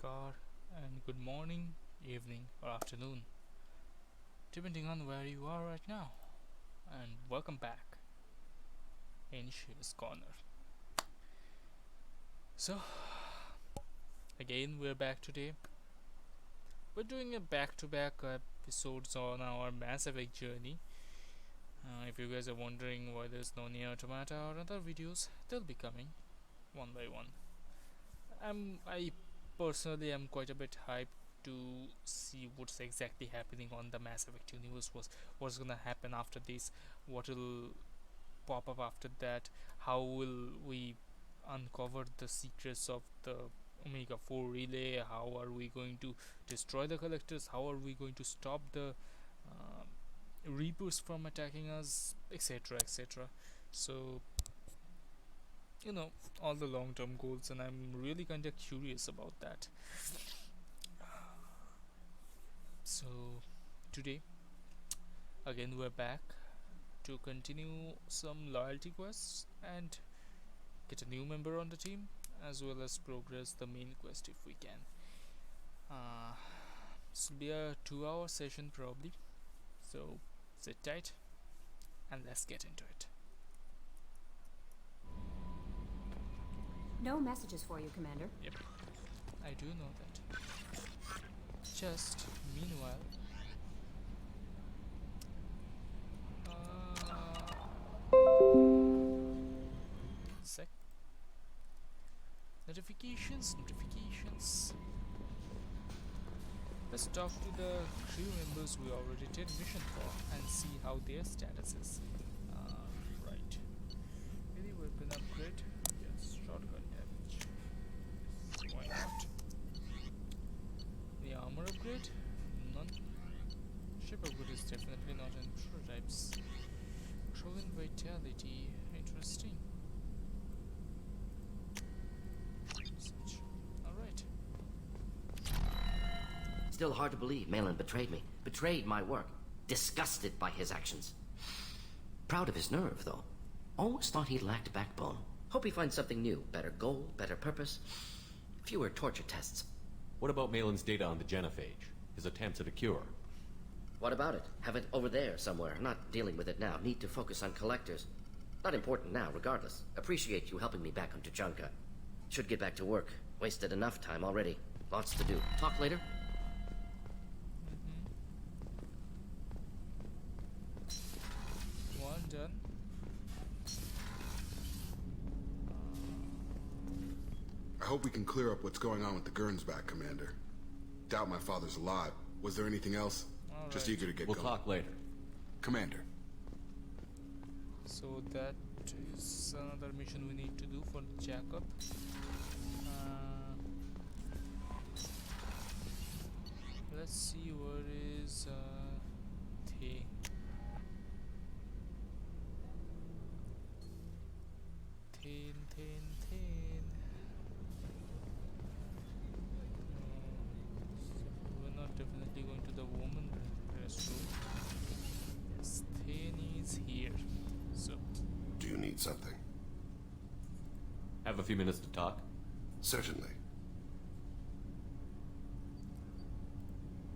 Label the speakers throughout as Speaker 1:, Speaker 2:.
Speaker 1: namaskar, and good morning, evening, or afternoon, depending on where you are right now. And welcome back in Shiv's Corner. So, again, we're back today. We're doing a back to back episodes on our Mass Effect journey. If you guys are wondering why there's no Nier Automata or other videos, they'll be coming one by one. I personally am quite a bit hyped to see what's exactly happening on the Mass Effect universe. What's gonna happen after this? What will pop up after that? How will we uncover the secrets of the Omega 4 relay? How are we going to destroy the collectors? How are we going to stop the Reapers from attacking us, etc., etc.? So, you know, all the long term goals, and I'm really kind of curious about that. So, today, again, we're back to continue some loyalty quests and get a new member on the team, as well as progress the main quest if we can. Uh, this will be a 2 hour session probably, so sit tight and let's get into it.
Speaker 2: No messages for you, Commander.
Speaker 1: Yep, I do know that. Just meanwhile, sec. Notifications. Let's talk to the crew members we already did mission for and see how their status is. Right. Any weapon upgrade? Yes, shotgun damage. Why not? The armor upgrade? None. Ship upgrade is definitely not in prototypes. Crew in vitality. Interesting. Alright.
Speaker 3: Still hard to believe Malin betrayed me. Betrayed my work. Disgusted by his actions. Proud of his nerve, though. Always thought he lacked backbone. Hope he finds something new. Better goal, better purpose. Fewer torture tests.
Speaker 4: What about Malin's data on the genophage? His attempts at a cure?
Speaker 3: What about it? Have it over there somewhere. Not dealing with it now. Need to focus on collectors. Not important now, regardless. Appreciate you helping me back on Tuchanka. Should get back to work. Wasted enough time already. Lots to do. Talk later?
Speaker 1: One done.
Speaker 5: I hope we can clear up what's going on with the Gernsback, Commander. Doubt my father's alive. Was there anything else? Just eager to get
Speaker 4: We'll
Speaker 5: going.
Speaker 4: talk later.
Speaker 5: Commander.
Speaker 1: So that is another mission we need to do for Jacob. Let's see where is Thay. Thin. We're not definitely going to the woman restroom. Yes, Thin is here. So,
Speaker 5: Do you need something?
Speaker 4: Have a few minutes to talk?
Speaker 5: Certainly.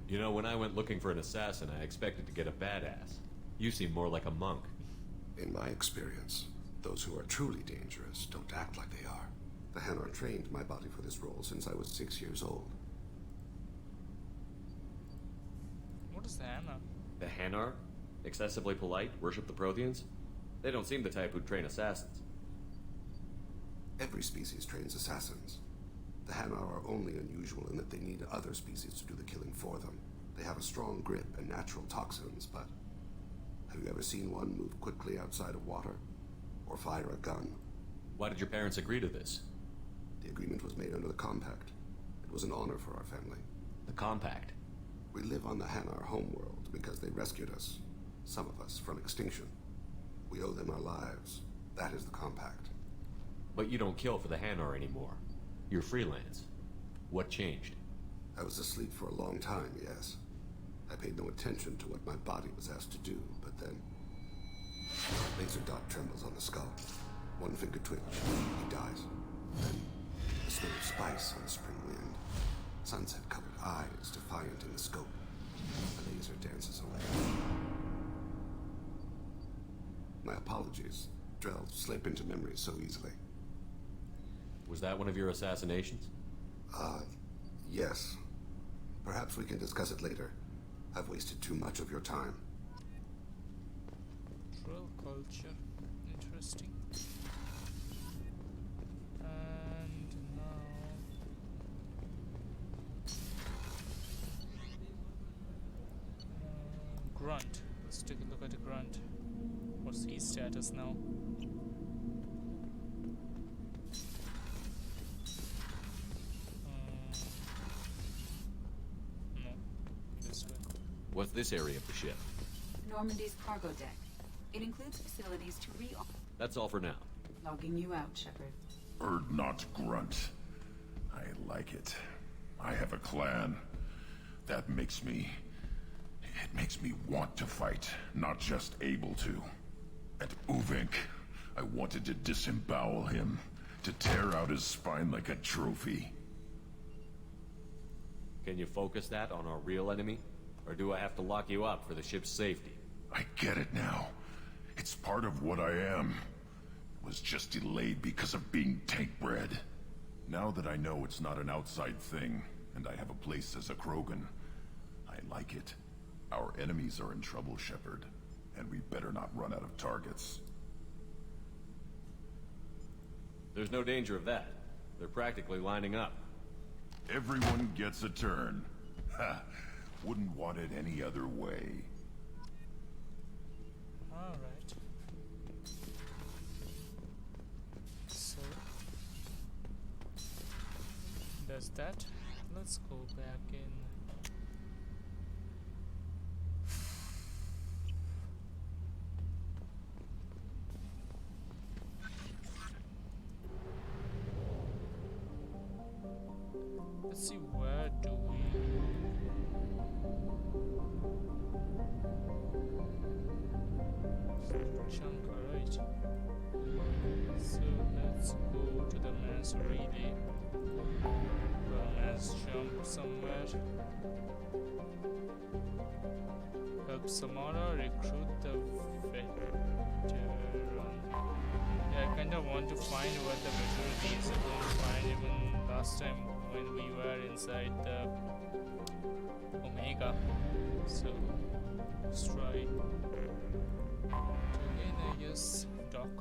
Speaker 4: You know, when I went looking for an assassin, I expected to get a badass. You seem more like a monk.
Speaker 6: In my experience, those who are truly dangerous don't act like they are. The Hanar trained my body for this role since I was 6 years old.
Speaker 1: what is the Anna?
Speaker 4: The Hanar? Excessively polite, worship the Protheans? They don't seem the type who'd train assassins.
Speaker 6: Every species trains assassins. The Hanar are only unusual in that they need other species to do the killing for them. They have a strong grip and natural toxins, but have you ever seen one move quickly outside of water? Or fire a gun?
Speaker 4: Why did your parents agree to this?
Speaker 6: The agreement was made under the Compact. It was an honor for our family.
Speaker 4: The Compact.
Speaker 6: We live on the Hanar homeworld because they rescued us, some of us, from extinction. We owe them our lives. That is the Compact.
Speaker 4: But you don't kill for the Hanar anymore. You're freelance. What changed?
Speaker 6: I was asleep for a long time, yes. I paid no attention to what my body was asked to do, but then... Laser dot trembles on the skull. One finger twitch. He dies. Then the smell of spice on the spring wind. Sunset-colored eyes defiant in the scope. The laser dances away. My apologies. Drell slip into memory so easily.
Speaker 4: Was that one of your assassinations?
Speaker 6: Yes. Perhaps we can discuss it later. I've wasted too much of your time.
Speaker 1: Drill culture. Interesting. And now... Grunt. Let's take a look at the Grunt. What's his status now? No. This way.
Speaker 4: What's this area of the ship?
Speaker 2: Normandy's cargo deck. It includes facilities to
Speaker 4: That's all for now.
Speaker 2: logging you out, Shepard.
Speaker 7: Not Grunt. I like it. I have a clan. That makes me... It makes me want to fight, not just able to. At Uvink, I wanted to disembowel him, to tear out his spine like a trophy.
Speaker 4: Can you focus that on our real enemy? Or do I have to lock you up for the ship's safety?
Speaker 7: I get it now. It's part of what I am. It was just delayed because of being tank-bred. Now that I know it's not an outside thing, and I have a place as a Krogan, I like it. Our enemies are in trouble, Shepard, and we better not run out of targets.
Speaker 4: There's no danger of that. They're practically lining up.
Speaker 7: Everyone gets a turn. Ha! Wouldn't want it any other way.
Speaker 1: Alright. So... Does that? Let's go back in. Let's see, where do we... Chunk, alright. So let's go to the mass relay. The mass jump somewhere. Help Samara recruit the veteran. Yeah, I kinda want to find what the veteran is. I couldn't find even last time when we were inside the Omega. So let's try to again, I guess, dock.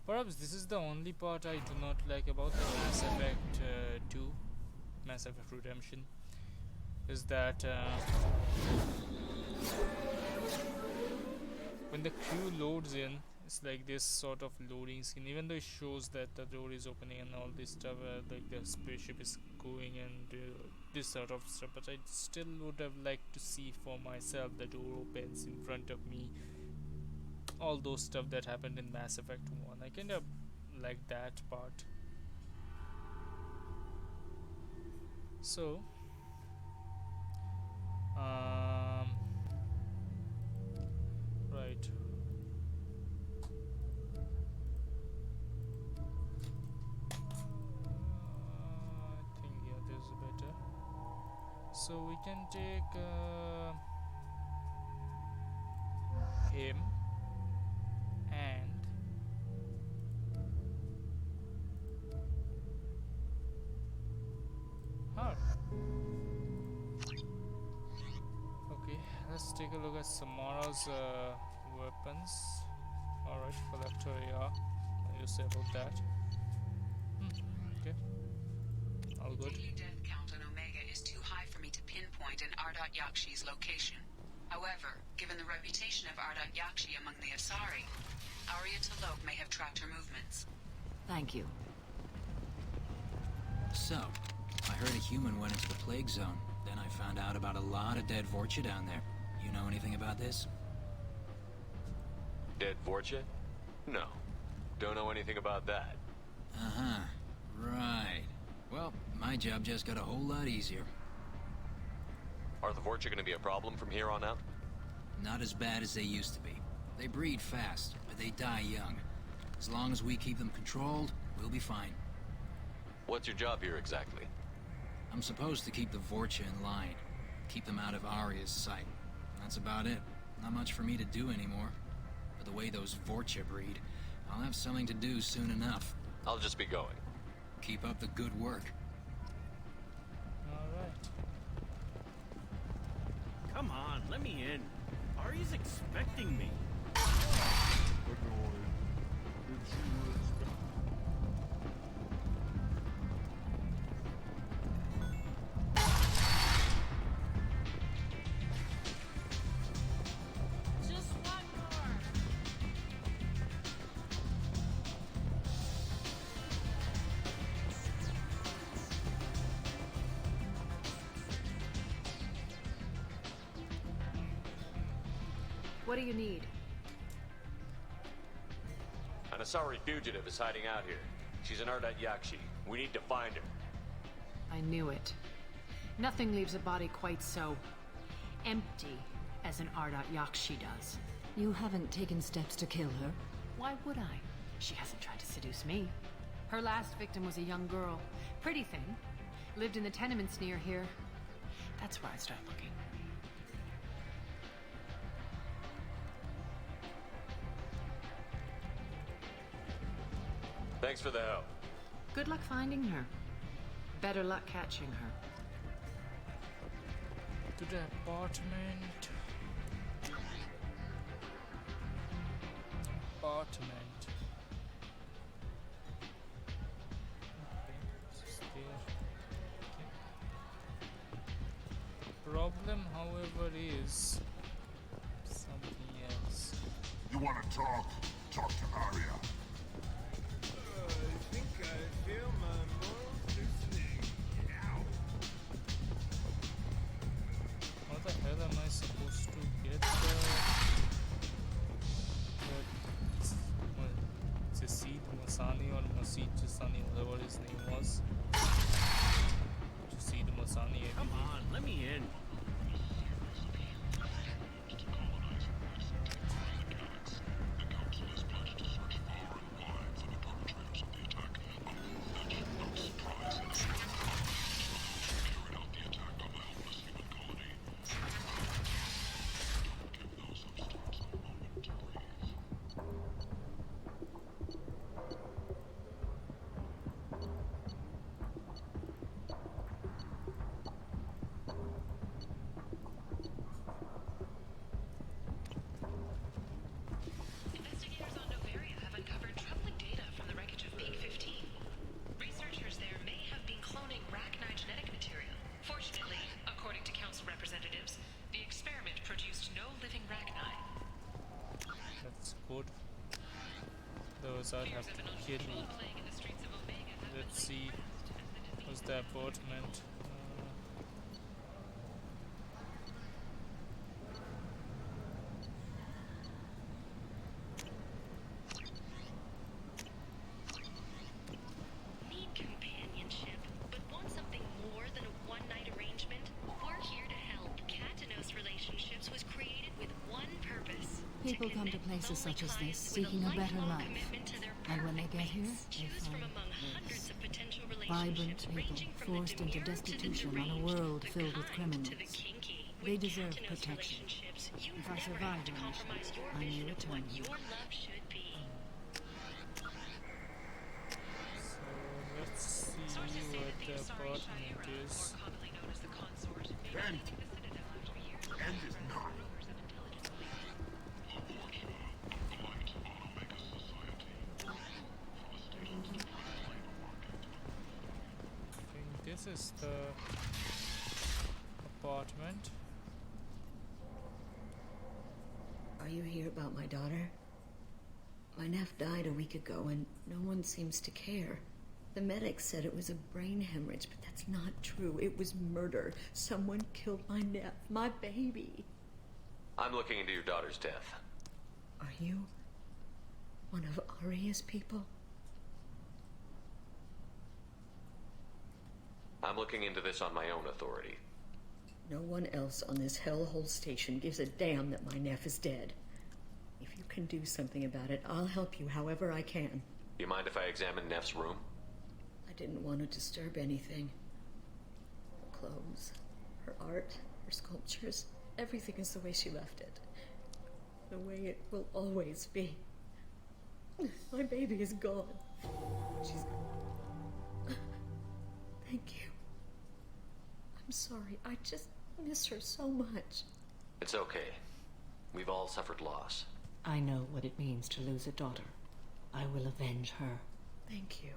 Speaker 1: Perhaps this is the only part I do not like about the Mass Effect 2, Mass Effect Redemption, is that when the crew loads in, it's like this sort of loading scene, even though it shows that the door is opening and all this stuff, like the spaceship is going and this sort of stuff, but I still would have liked to see for myself the door opens in front of me, all those stuff that happened in Mass Effect 1. I kind of like that part. So right. I think yeah, this is better. So we can take him and her. Okay, let's take a look at Samara's weapons. Alright, collector, yeah. What do you say about that? Okay. All good.
Speaker 2: The death count on Omega is too high for me to pinpoint an Ardat Yakshi's location. However, given the reputation of Ardat Yakshi among the Asari, Arya T'Loak may have tracked her movements.
Speaker 8: Thank you. So, I heard a human went into the plague zone. Then I found out about a lot of dead Vorcha down there. You know anything about this?
Speaker 4: Dead Vorcha? No. Don't know anything about that.
Speaker 8: Uh-huh. Right. Well, my job just got a whole lot easier.
Speaker 4: Are the Vorcha gonna be a problem from here on out?
Speaker 8: Not as bad as they used to be. They breed fast, but but they die young. As long as we keep them controlled, we'll be fine.
Speaker 9: What's your job here exactly?
Speaker 8: I'm supposed to keep the Vorcha in line. Keep them out of Aria's sight. That's about it. Not much for me to do anymore. But the way those Vorcha breed, I'll have something to do soon enough.
Speaker 9: I'll just be going.
Speaker 8: Keep up the good work.
Speaker 1: Alright.
Speaker 10: Come on, let me in. Ari's expecting me.
Speaker 11: What do you need?
Speaker 9: An Asari fugitive is hiding out here. She's in Ardat Yakshi. We need to find her.
Speaker 11: I knew it. Nothing leaves a body quite so empty as an Ardat Yakshi does.
Speaker 12: You haven't taken steps to kill her?
Speaker 11: Why would I? She hasn't tried to seduce me. Her last victim was a young girl. Pretty thing. Lived in the tenements near here. That's where I start looking.
Speaker 9: Thanks for the help.
Speaker 11: Good luck finding her. Better luck catching her.
Speaker 1: To the apartment. Apartment. Okay, this is there. Okay. The problem, however, is something else.
Speaker 7: You want to talk? Talk to Arya.
Speaker 10: I think I feel my morals loosening. Ow.
Speaker 1: How the hell am I supposed to get Jasid Masani or Masid Jasani, whatever his name was? Jasid Masani.
Speaker 10: Come on, let me in.
Speaker 2: Investigators on Noveria have uncovered troubling data from the wreckage of Peak 15. Researchers there may have been cloning Rachni genetic material. Fortunately, according to council representatives, the experiment produced no living Rachni.
Speaker 1: That's good. Those I'd have
Speaker 2: Fears of
Speaker 1: to
Speaker 2: an
Speaker 1: kill.
Speaker 2: uncontrolled plague in the streets of Omega have
Speaker 1: Let's
Speaker 2: been
Speaker 1: see. What's the apartment?
Speaker 2: Need companionship, but want something more than a one-night arrangement? We're here to help. Katanos Relationships was created with one purpose.
Speaker 12: People come to places such as this seeking a better life. And when they get here, they find this. Vibrant people forced into destitution on a world filled with criminals. They deserve protection. If I survive the mission, I may return here.
Speaker 1: So let's see what the apartment is.
Speaker 7: End. End is not.
Speaker 1: I think this is the apartment.
Speaker 12: Are you here about my daughter? My nephew died a week ago and no one seems to care. The medics said it was a brain hemorrhage, but that's not true. It was murder. Someone killed my nephew, my baby.
Speaker 9: I'm looking into your daughter's death.
Speaker 12: Are you one of Aria's people?
Speaker 9: I'm looking into this on my own authority.
Speaker 12: No one else on this hellhole station gives a damn that my nephew is dead. If you
Speaker 13: can do something about it, I'll help you however I can.
Speaker 9: You mind if I examine Neff's room?
Speaker 13: I didn't want to disturb anything. Her clothes, her art, her sculptures, everything is the way she left it. The way it will always be. My baby is gone. She's... Thank you. I'm sorry, I just miss her so much.
Speaker 9: It's okay. We've all suffered loss.
Speaker 13: I know what it means to lose a daughter. I will avenge her. Thank you.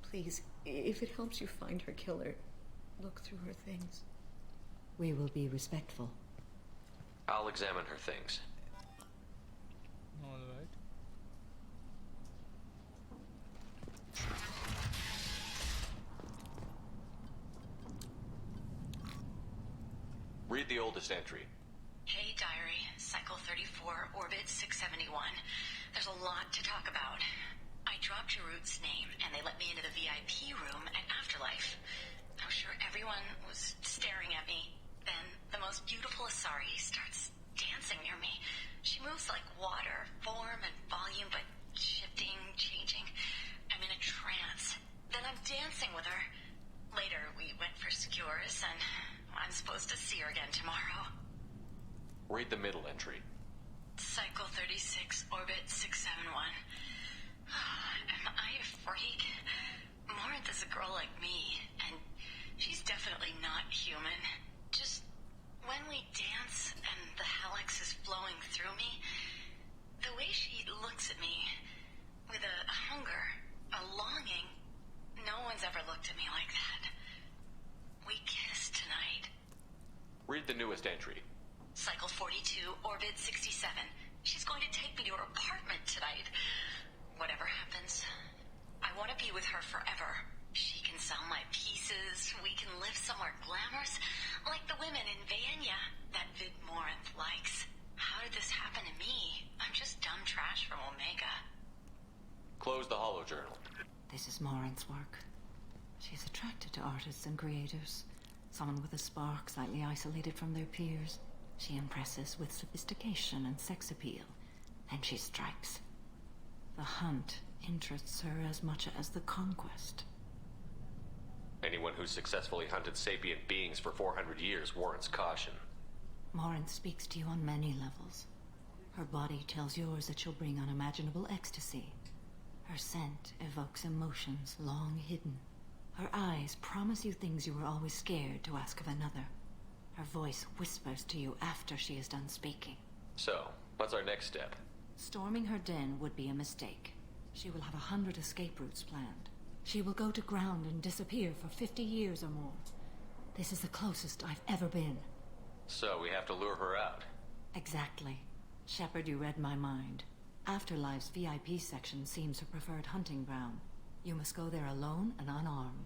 Speaker 13: Please, if it helps you find her killer, look through her things. We will be respectful.
Speaker 9: I'll examine her things.
Speaker 1: All right.
Speaker 9: Read the oldest entry.
Speaker 2: Hey, Diary. Cycle 34, Orbit 671. There's a lot to talk about. I dropped Jarut's name, and they let me into the VIP room at Afterlife. I'm sure everyone was staring at me. Then, the most beautiful Asari starts dancing near me. She moves like water, form and volume, but shifting, changing. I'm in a trance. Then I'm dancing with her. Later, we went for skewers, and I'm supposed to see her again tomorrow.
Speaker 9: Read the middle entry.
Speaker 2: Cycle 36, Orbit 671. Am I a freak? Morinth is a girl like me, and she's definitely not human. Just when we dance and the Hallex is flowing through me, the way she looks at me with a hunger, a longing, no one's ever looked at me like that. We kissed tonight.
Speaker 9: Read the newest entry.
Speaker 2: Cycle 42, Orbit 67. She's going to take me to her apartment tonight. Whatever happens, I want to be with her forever. She can sell my pieces. We can live somewhere glamorous, like the women in Vanya that Vid Morinth likes. How did this happen to me? I'm just dumb trash from Omega.
Speaker 9: Close the holo journal.
Speaker 13: This is Morinth's work. She's attracted to artists and creators. Someone with a spark, slightly isolated from their peers. She impresses with sophistication and sex appeal, and she strikes. The hunt interests her as much as the conquest.
Speaker 9: Anyone who's successfully hunted sapient beings for 400 years warrants caution.
Speaker 13: Morinth speaks to you on many levels. Her body tells yours that she'll bring unimaginable ecstasy. Her scent evokes emotions long hidden. Her eyes promise you things you were always scared to ask of another. Her voice whispers to you after she is done speaking.
Speaker 9: So, what's our next step?
Speaker 13: Storming her den would be a mistake. She will have 100 escape routes planned. She will go to ground and disappear for 50 years or more. This is the closest I've ever been.
Speaker 9: So we have to lure her out.
Speaker 13: Exactly. Shepard, you read my mind. Afterlife's VIP section seems her preferred hunting ground. You must go there alone and unarmed.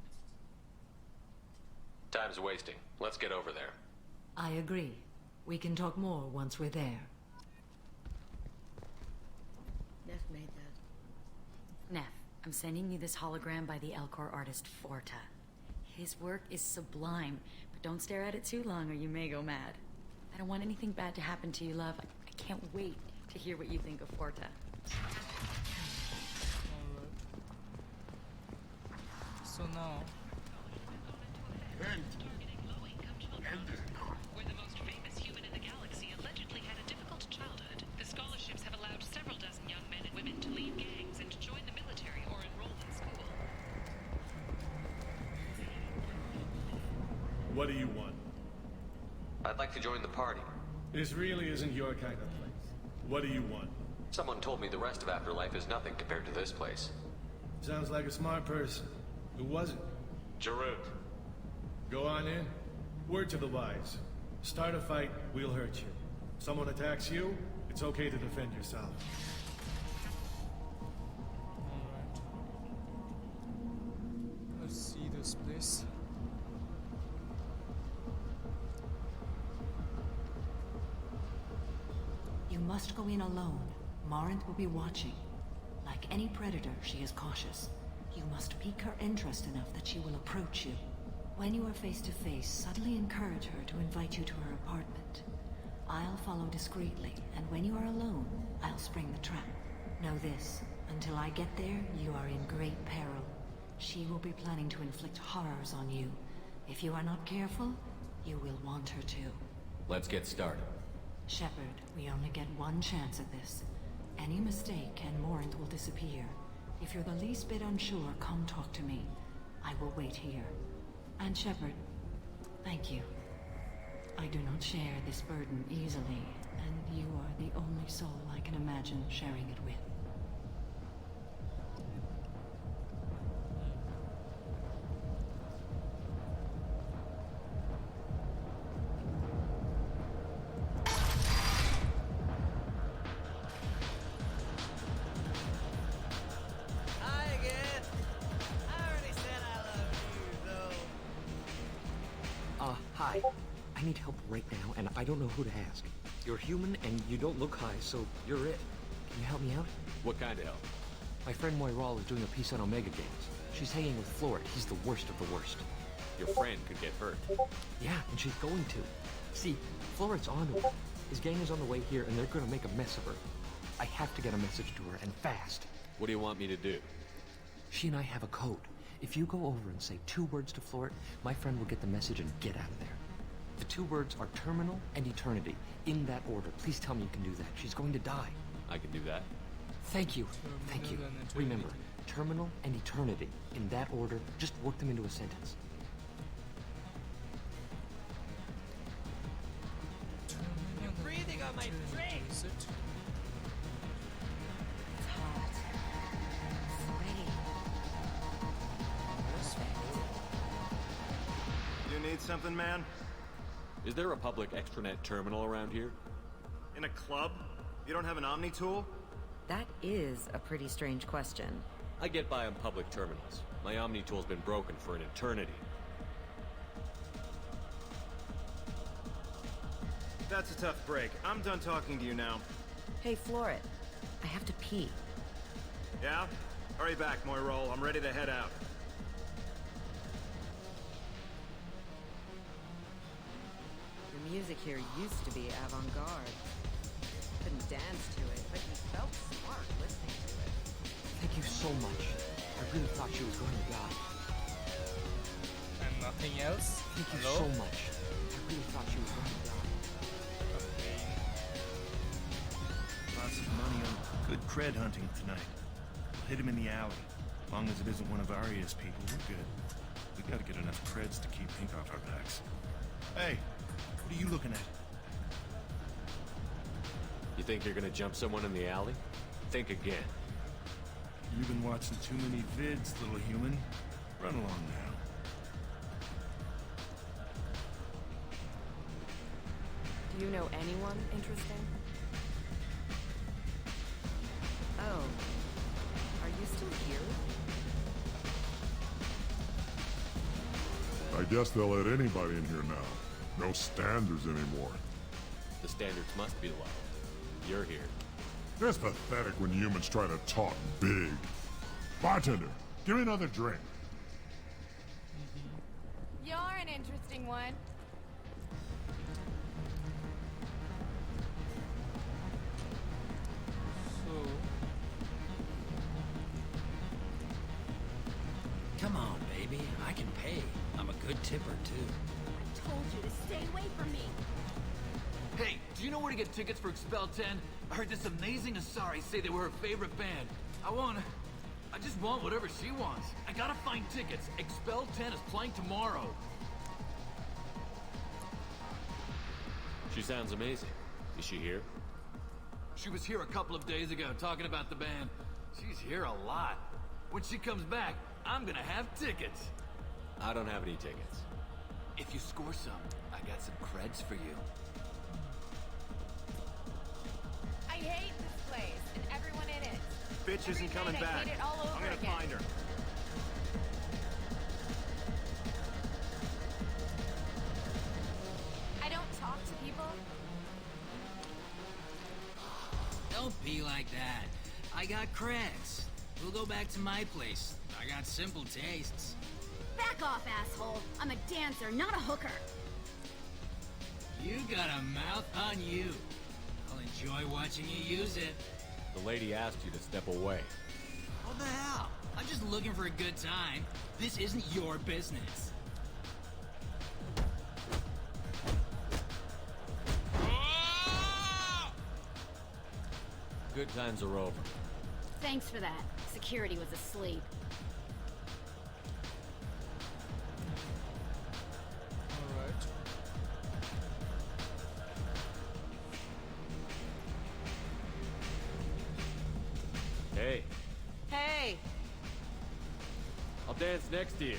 Speaker 9: Time's wasting. Let's get over there.
Speaker 13: I agree. We can talk more once we're there. Neff made that.
Speaker 14: Neff, I'm sending you this hologram by the Elcor artist Forta. His work is sublime, but don't stare at it too long or you may go mad. I don't want anything bad to happen to you, love. I can't wait to hear what you think of Forta.
Speaker 1: So now...
Speaker 2: We're the most famous human in the galaxy, allegedly had a difficult childhood. The scholarships have allowed several dozen young men and women to leave gangs and to join the military or enroll in school.
Speaker 10: What do you want?
Speaker 9: I'd like to join the party.
Speaker 10: This really isn't your kind of place. What do you want?
Speaker 9: Someone told me the rest of Afterlife is nothing compared to this place.
Speaker 10: Sounds like a smart person. Who was it?
Speaker 9: Jarut.
Speaker 10: Go on in. Word to the wise. Start a fight, we'll hurt you. Someone attacks you, it's okay to defend yourself.
Speaker 1: Alright. Let's see this place.
Speaker 13: You must go in alone. Morinth will be watching. Like any predator, she is cautious. You must pique her interest enough that she will approach you. When you are face to face, subtly encourage her to invite you to her apartment. I'll follow discreetly, and when you are alone, I'll spring the trap. Know this, until I get there, you are in great peril. She will be planning to inflict horrors on you. If you are not careful, you will want her to.
Speaker 9: Let's get started.
Speaker 13: Shepard, we only get one chance at this. Any mistake and Morinth will disappear. If you're the least bit unsure, come talk to me. I will wait here. And Shepard, thank you. I do not share this burden easily, and you are the only soul I can imagine sharing it with.
Speaker 15: Hi again. I already said I love you, though.
Speaker 16: Hi. I need help right now, and I don't know who to ask. You're human, and you don't look high, so you're it. Can you help me out?
Speaker 9: What kind of help?
Speaker 16: My friend Moiral is doing a piece on Omega Games. She's hanging with Florid. He's the worst of the worst.
Speaker 9: Your friend could get hurt.
Speaker 16: Yeah, and she's going to. See, Florid's onto her. His gang is on the way here, and they're gonna make a mess of her. I have to get a message to her, and fast.
Speaker 9: What do you want me to do?
Speaker 16: She and I have a code. If you go over and say 2 words to Florid, my friend will get the message and get out of there. The 2 words are terminal and eternity. In that order. Please tell me you can do that. She's going to die.
Speaker 9: I can do that.
Speaker 16: Thank you. Thank you. Remember, terminal and eternity. In that order. Just work them into a sentence.
Speaker 15: You're breathing on my drink.
Speaker 1: Is it?
Speaker 14: It's hot. Sweaty.
Speaker 17: You need something, man?
Speaker 9: Is there a public extranet terminal around here?
Speaker 17: In a club? You don't have an Omni tool?
Speaker 14: That is a pretty strange question.
Speaker 9: I get by on public terminals. My Omni tool's been broken for an eternity.
Speaker 17: That's a tough break. I'm done talking to you now.
Speaker 14: Hey, Florid. I have to pee.
Speaker 17: Yeah? Hurry back, Moiral. I'm ready to head out.
Speaker 14: The music here used to be avant-garde. Couldn't dance to it, but you felt smart listening to it.
Speaker 16: Thank you so much. I really thought she was going to die.
Speaker 1: And nothing else?
Speaker 16: Thank you
Speaker 1: Hello?
Speaker 16: so much. I really thought she was going to die.
Speaker 10: Lots of money on good cred hunting tonight. We'll hit him in the alley. As long as it isn't one of Aria's people, we're good. We gotta get enough creds to keep ink off our backs. Hey, what are you looking at?
Speaker 9: You think you're gonna jump someone in the alley? Think again.
Speaker 10: You've been watching too many vids, little human. Run along now.
Speaker 14: Do you know anyone interesting? Oh. Are you still here?
Speaker 7: I guess they'll let anybody in here now. No standards anymore.
Speaker 9: The standards must be low. You're here.
Speaker 7: It's pathetic when humans try to talk big. Bartender, give me another drink.
Speaker 18: You're an interesting one.
Speaker 8: Come on, baby. I can pay. I'm a good tipper, too.
Speaker 18: I told you to stay away from me.
Speaker 19: Hey, do you know where to get tickets for Expel 10? I heard this amazing Asari say they were her favorite band. I just want whatever she wants. I gotta find tickets. Expel 10 is playing tomorrow.
Speaker 9: She sounds amazing. Is she here?
Speaker 19: She was here a couple of days ago talking about the band. She's here a lot. When she comes back, I'm gonna have tickets.
Speaker 9: I don't have any tickets.
Speaker 19: If you score some, I got some creds for you.
Speaker 18: I hate this place and everyone in it.
Speaker 17: Bitch isn't coming
Speaker 18: I
Speaker 17: back.
Speaker 18: hate it all over
Speaker 17: I'm gonna
Speaker 18: again.
Speaker 17: find her.
Speaker 18: I don't talk to people.
Speaker 8: Don't be like that. I got creds. We'll go back to my place. I got simple tastes.
Speaker 18: Back off, asshole. I'm a dancer, not a hooker.
Speaker 8: You got a mouth on you. I'll enjoy watching you use it.
Speaker 4: The lady asked you to step away.
Speaker 8: What the hell? I'm just looking for a good time. This isn't your business.
Speaker 4: Good times are over.
Speaker 20: Thanks for that. Security was asleep.
Speaker 1: Alright.
Speaker 4: Hey,
Speaker 18: Hey!
Speaker 4: I'll dance next to you.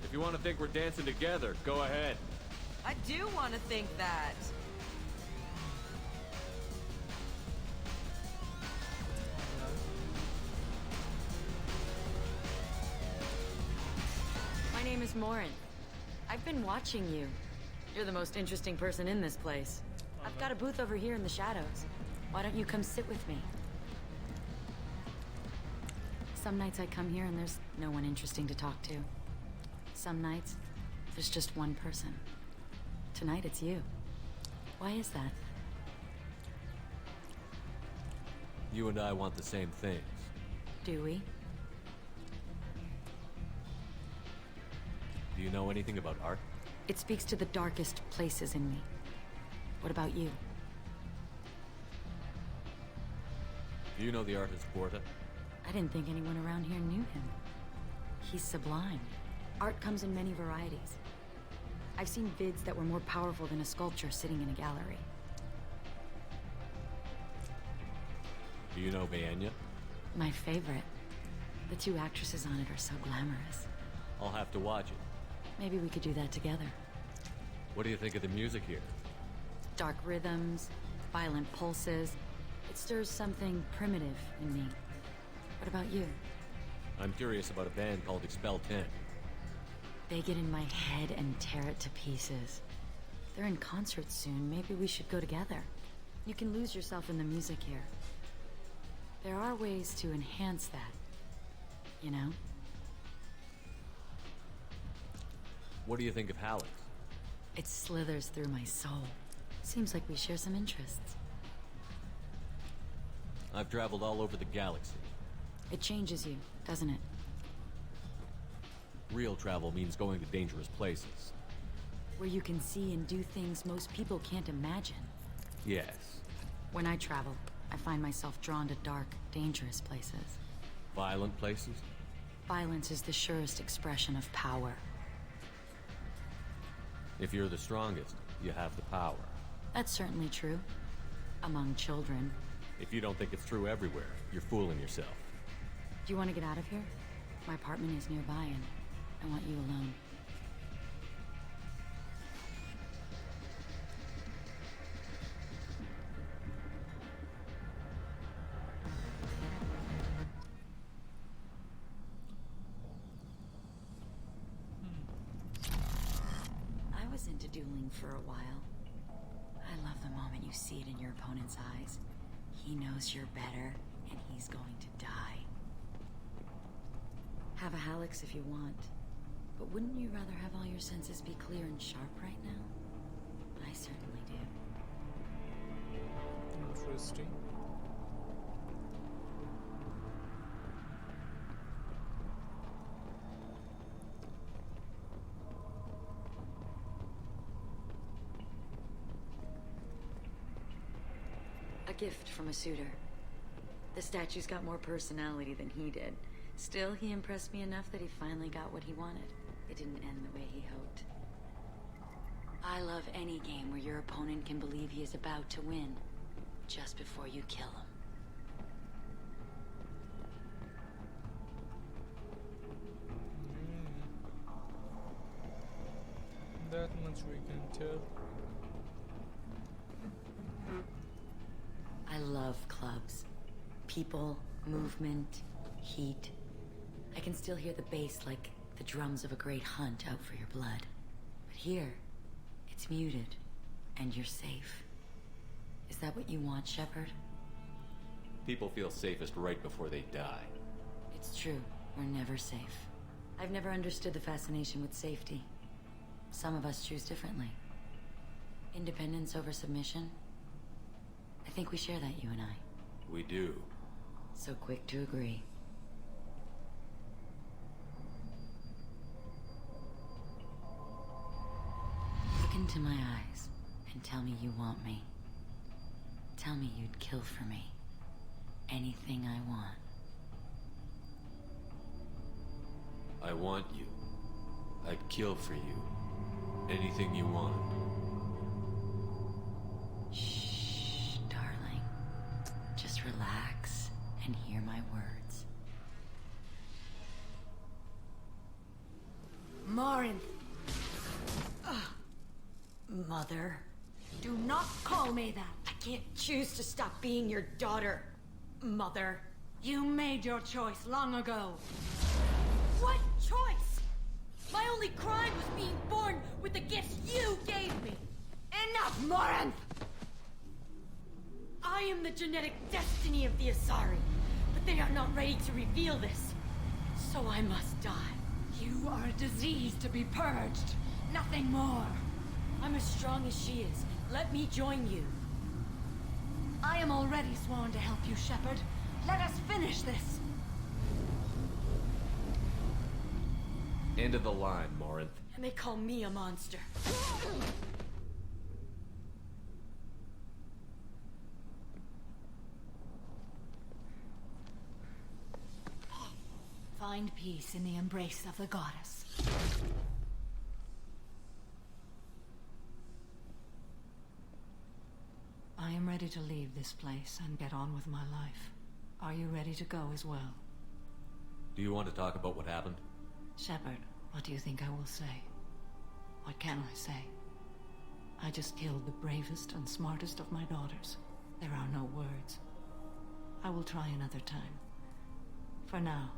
Speaker 4: If you want to think we're dancing together, go ahead.
Speaker 18: I do want to think that.
Speaker 14: My name is Morin. I've been watching you. You're the most interesting person in this place. I've got a booth over here in the shadows. Why don't you come sit with me? Some nights I come here and there's no one interesting to talk to. Some nights, there's just one person. Tonight it's you. Why is that?
Speaker 4: You and I want the same things.
Speaker 14: Do we?
Speaker 4: Do you know anything about art?
Speaker 14: It speaks to the darkest places in me. What about you?
Speaker 4: Do you know the artist Porta?
Speaker 14: I didn't think anyone around here knew him. He's sublime. Art comes in many varieties. I've seen vids that were more powerful than a sculpture sitting in a gallery.
Speaker 4: Do you know Baenya?
Speaker 14: My favorite. The two actresses on it are so glamorous.
Speaker 4: I'll have to watch it.
Speaker 14: Maybe we could do that together.
Speaker 4: What do you think of the music here?
Speaker 14: Dark rhythms, violent pulses. It stirs something primitive in me. What about you?
Speaker 4: I'm curious about a band called Expel 10.
Speaker 14: They get in my head and tear it to pieces. They're in concert soon. Maybe we should go together. You can lose yourself in the music here. There are ways to enhance that, you know?
Speaker 4: What do you think of Hallex?
Speaker 14: It slithers through my soul. Seems like we share some interests.
Speaker 4: I've traveled all over the galaxy.
Speaker 14: It changes you, doesn't it?
Speaker 4: Real travel means going to dangerous places.
Speaker 14: Where you can see and do things most people can't imagine.
Speaker 4: Yes.
Speaker 14: When I travel, I find myself drawn to dark, dangerous places.
Speaker 4: Violent places?
Speaker 14: Violence is the surest expression of power.
Speaker 4: If you're the strongest, you have the power.
Speaker 14: That's certainly true. Among children.
Speaker 4: If you don't think it's true everywhere, you're fooling yourself.
Speaker 14: Do you want to get out of here? My apartment is nearby and I want you alone. I was into dueling for a while. I love the moment you see it in your opponent's eyes. He knows you're better, and he's going to die. Have a Hallex if you want, but wouldn't you rather have all your senses be clear and sharp right now? I certainly do.
Speaker 1: Interesting.
Speaker 14: A gift from a suitor. The statue's got more personality than he did. Still, he impressed me enough that he finally got what he wanted. It didn't end the way he hoped. I love any game where your opponent can believe he is about to win, just before you kill him.
Speaker 1: That much we can tell.
Speaker 14: I love clubs. People, movement, heat. I can still hear the bass like the drums of a great hunt out for your blood. But here, it's muted, and you're safe. Is that what you want, Shepard?
Speaker 4: People feel safest right before they die.
Speaker 14: It's true. We're never safe. I've never understood the fascination with safety. Some of us choose differently. Independence over submission? I think we share that, you and I.
Speaker 9: We do.
Speaker 14: So quick to agree. Look into my eyes and tell me you want me. Tell me you'd kill for me. Anything I want.
Speaker 9: I want you. I'd kill for you. Anything you want.
Speaker 14: Shh, darling. Just relax and hear my words.
Speaker 13: Morinth.
Speaker 14: Mother.
Speaker 13: Do not call me that.
Speaker 14: I can't choose to stop being your daughter, Mother.
Speaker 13: You made your choice long ago. What choice? My only crime was being born with the gifts you gave me. Enough, Morinth! I am the genetic destiny of the Asari, but they are not ready to reveal this. So I must die. You are a disease to be purged. Nothing more. I'm as strong as she is. Let me join you. I am already sworn to help you, Shepard. Let us finish this.
Speaker 9: End of the line, Morinth.
Speaker 13: And they call me a monster. Find peace in the embrace of the goddess. I am ready to leave this place and get on with my life. Are you ready to go as well?
Speaker 9: Do you want to talk about what happened?
Speaker 13: Shepard, what do you think I will say? What can I say? I just killed the bravest and smartest of my daughters. There are no words. I will try another time. For now,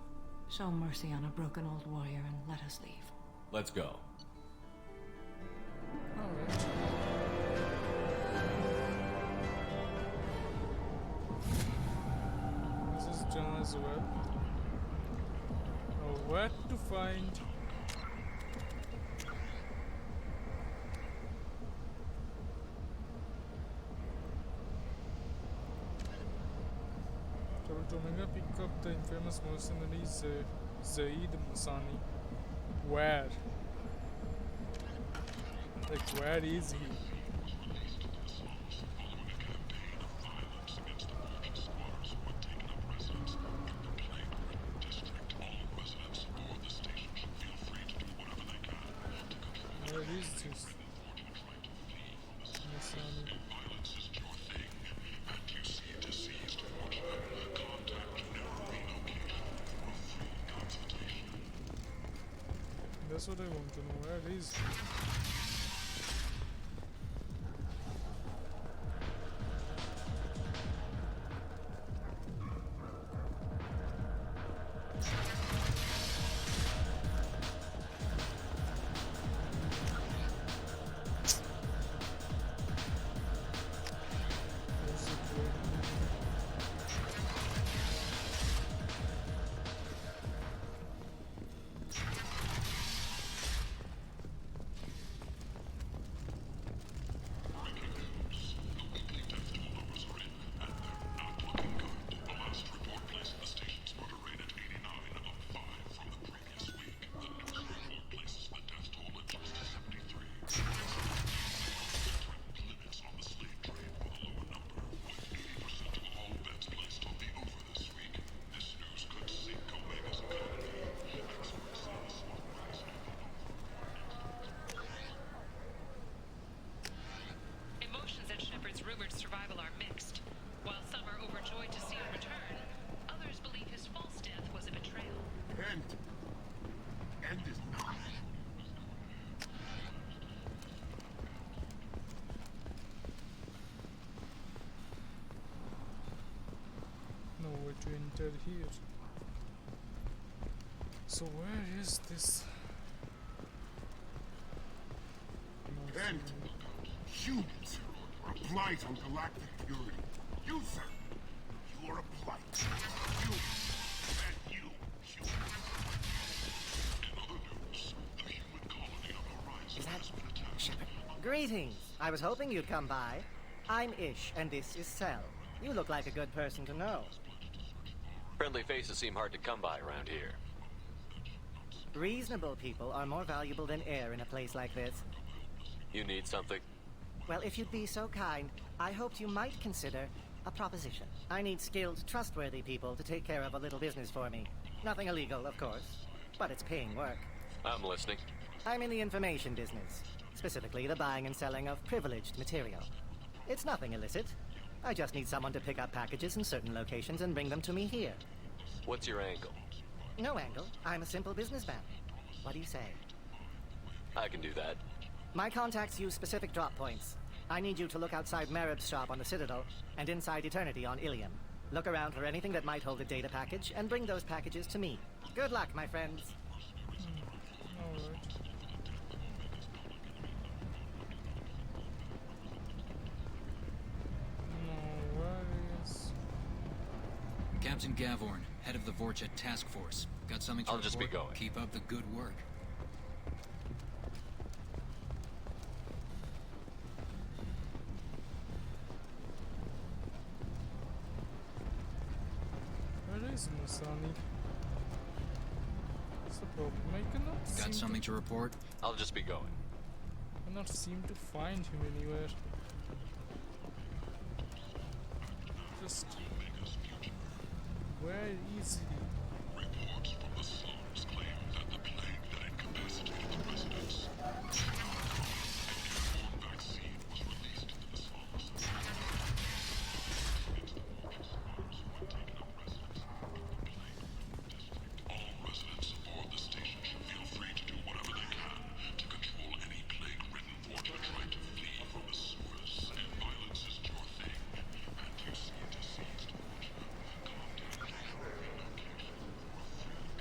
Speaker 13: show mercy on a broken old warrior and let us leave.
Speaker 9: Let's go.
Speaker 1: Alright. This is done as well. Now where to find Trouble Omega pick up the infamous mercenary Zaid Masani. Where? Like, where is he? Where is this? Masani. That's what I want to know. Where is he?
Speaker 2: Emotions at Shepard's rumored survival are mixed. While some are overjoyed to see him return, others believe his false death was a betrayal.
Speaker 7: End is not.
Speaker 1: No way to enter here. So where is this?
Speaker 7: End. Humans are a blight on galactic purity. You, sir, you are a blight. You and you, human. In other news, the human colony of Horizon has been attacked.
Speaker 15: Shepard, greetings.
Speaker 21: I was hoping you'd come by. I'm Ish, and this is Cell. You look like a good person to know.
Speaker 9: Friendly faces seem hard to come by around here.
Speaker 21: Reasonable people are more valuable than air in a place like this.
Speaker 9: You need something?
Speaker 21: Well, if you'd be so kind, I hoped you might consider a proposition. I need skilled, trustworthy people to take care of a little business for me. Nothing illegal, of course, but it's paying work.
Speaker 9: I'm listening.
Speaker 21: I'm in the information business, specifically the buying and selling of privileged material. It's nothing illicit. I just need someone to pick up packages in certain locations and bring them to me here.
Speaker 9: What's your angle?
Speaker 21: No angle. I'm a simple businessman. What do you say?
Speaker 9: I can do that.
Speaker 21: My contacts use specific drop points. I need you to look outside Marib's shop on the Citadel and inside Eternity on Ilium. Look around for anything that might hold a data package and bring those packages to me. Good luck, my friends.
Speaker 1: Alright. No worries.
Speaker 8: Captain Gavorn, head of the Vorcha Task Force. Got something to
Speaker 9: I'll
Speaker 8: report?
Speaker 9: just be going.
Speaker 8: Keep up the good work.
Speaker 1: Where is Masani? What's the problem? I cannot
Speaker 8: Got
Speaker 1: seem
Speaker 8: something to report?
Speaker 9: I'll just be going.
Speaker 1: cannot seem to find him anywhere. Just where is he?
Speaker 7: Reports from the slums claim that the plague that incapacitated residents. A vaccine was released into the slums. All residents aboard the station should feel free to do whatever they can to control any plague-ridden Vorcha trying to flee from the sewers. If violence isn't your thing, and you see deceased Vorcha,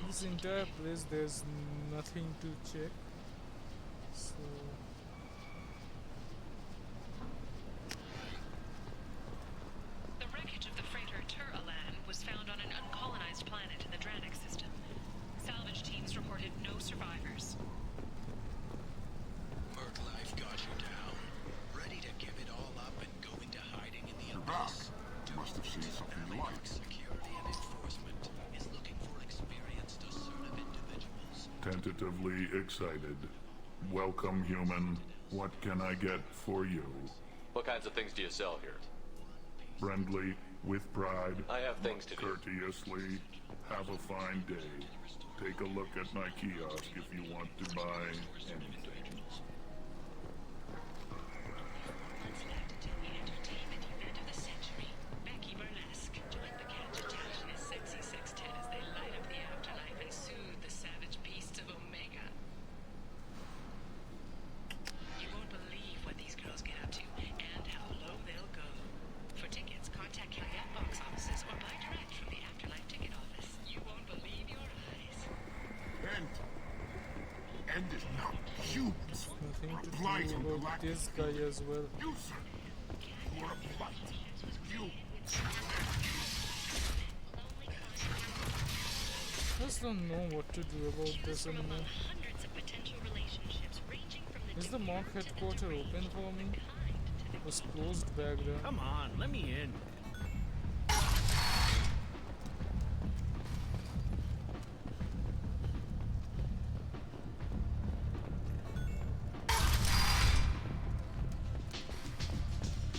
Speaker 1: This entire place, there's nothing to check. So
Speaker 2: The wreckage of the freighter Tur-Alan was found on an uncolonized planet in the Dranik system. Salvage teams reported no survivors.
Speaker 8: Merc life got you down. Ready to give it all up and go into hiding in the abyss.
Speaker 7: must have seen something you like.
Speaker 8: Security and enforcement is looking for experienced, assertive individuals.
Speaker 7: Tentatively excited. Welcome, human. What can I get for you?
Speaker 9: What kinds of things do you sell here?
Speaker 7: Friendly, with pride.
Speaker 9: I have things to do.
Speaker 7: Courteously. Have a fine day. Take a look at my kiosk if you want to buy anything.
Speaker 2: Entertainment event of the century. Becky Burlesque joined the Captain Town as Sexy Sextet as they light up the afterlife and soothe the savage beasts of Omega. You won't believe what these girls get up to and how low they'll go. For tickets, contact Kellyanne box offices or buy direct from the Afterlife ticket office. You won't believe your eyes.
Speaker 7: End is not humans.
Speaker 1: nothing to
Speaker 7: Blight
Speaker 1: do
Speaker 7: on
Speaker 1: about
Speaker 7: galactic
Speaker 1: this guy as well.
Speaker 7: You, sir. You are a blight. You.
Speaker 1: I just don't know what to do about this anymore.
Speaker 2: Hundreds of potential relationships ranging from the
Speaker 1: Is the mock headquarters open for me? It was closed back then.
Speaker 19: Come on, let me in.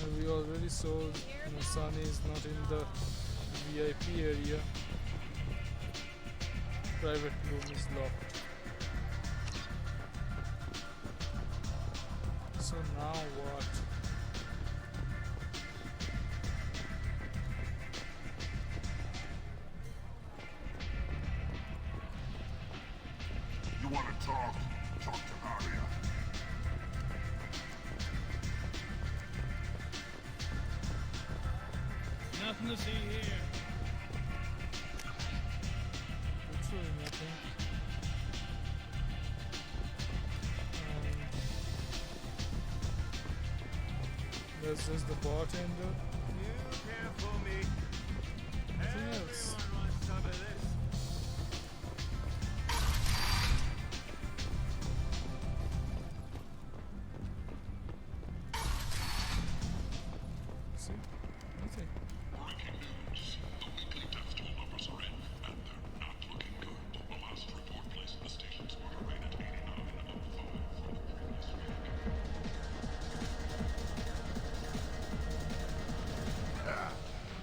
Speaker 1: And we already saw Masani is not in the VIP area. Private room is locked. So now what?
Speaker 7: You want to talk? Talk to Arya.
Speaker 19: Nothing to see here.
Speaker 1: Literally nothing. There's just the bartender.
Speaker 19: You can't fool me.
Speaker 1: Nothing else.
Speaker 19: Everyone wants some of this.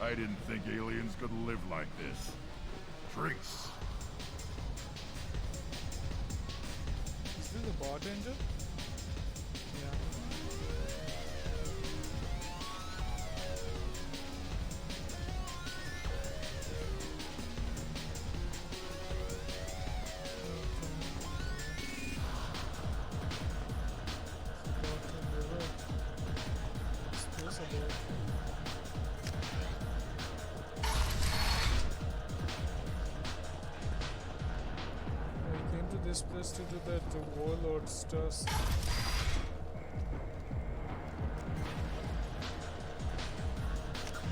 Speaker 7: I didn't think aliens could live like this. Drinks.
Speaker 1: Is this a bartender? Yeah. This place to do that warlord stuff.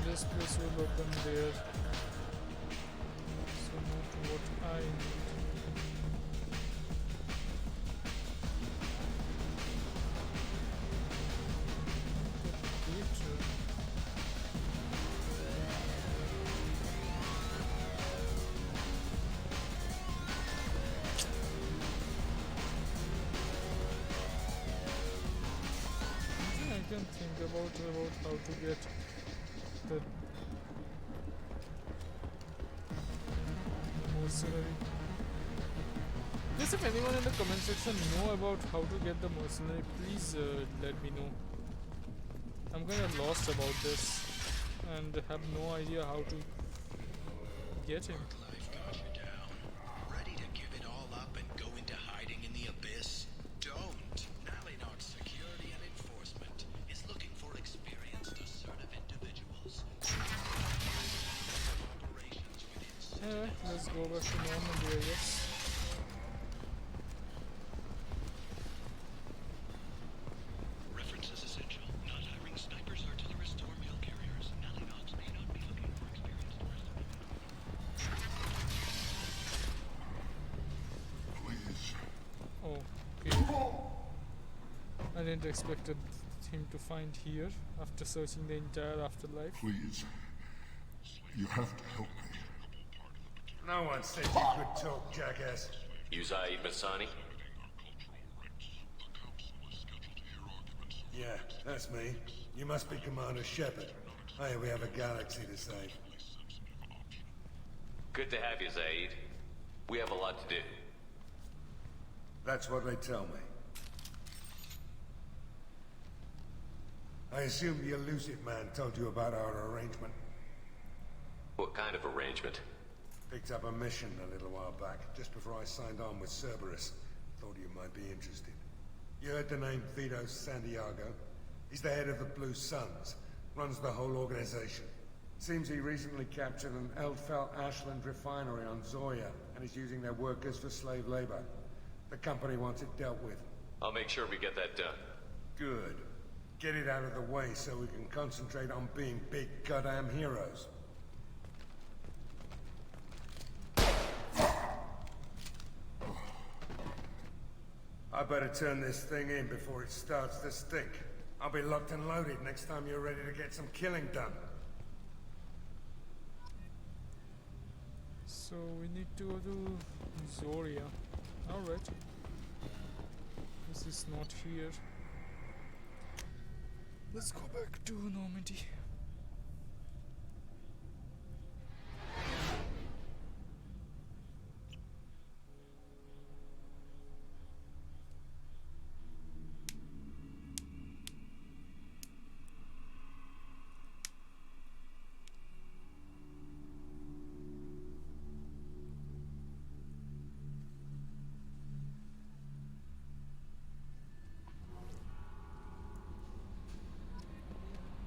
Speaker 1: This place will open there. So not what I need. Think about how to get the mercenary. Yes, if anyone in the comment section know about how to get the mercenary, please let me know. I'm kind of lost about this and have no idea how to get him.
Speaker 3: Ready to give it all up and go into hiding in the abyss? Don't. Alienot Security and Enforcement is looking for experienced, assertive individuals.
Speaker 1: Let's go back to Normandy, I guess.
Speaker 3: Reference is essential. Not hiring snipers, artillerists, or mail carriers. Alienots may not be looking for experienced
Speaker 1: Please. Oh, okay. I didn't expect him to find here after searching the entire afterlife.
Speaker 7: Please. You have to help me.
Speaker 22: No one said you could talk, jackass.
Speaker 9: You Zaid Masani?
Speaker 22: Yeah, that's me. You must be Commander Shepard. Hey, we have a galaxy to save.
Speaker 9: Good to have you, Zaid. We have a lot to do.
Speaker 22: That's what they tell me. I assume the elusive man told you about our arrangement.
Speaker 9: What kind of arrangement?
Speaker 22: Picked up a mission a little while back, just before I signed on with Cerberus. Thought you might be interested. You heard the name Vito Santiago? He's the head of the Blue Suns, runs the whole organization. Seems he recently captured an Eldfell Ashland refinery on Zoya, and is using their workers for slave labor. The company wants it dealt with.
Speaker 9: I'll make sure we get that done.
Speaker 22: Good. Get it out of the way so we can concentrate on being big goddamn heroes. I better turn this thing in before it starts to stink. I'll be locked and loaded next time you're ready to get some killing done.
Speaker 1: So we need to go to Zoria. Alright. This is not here. Let's go back to Normandy.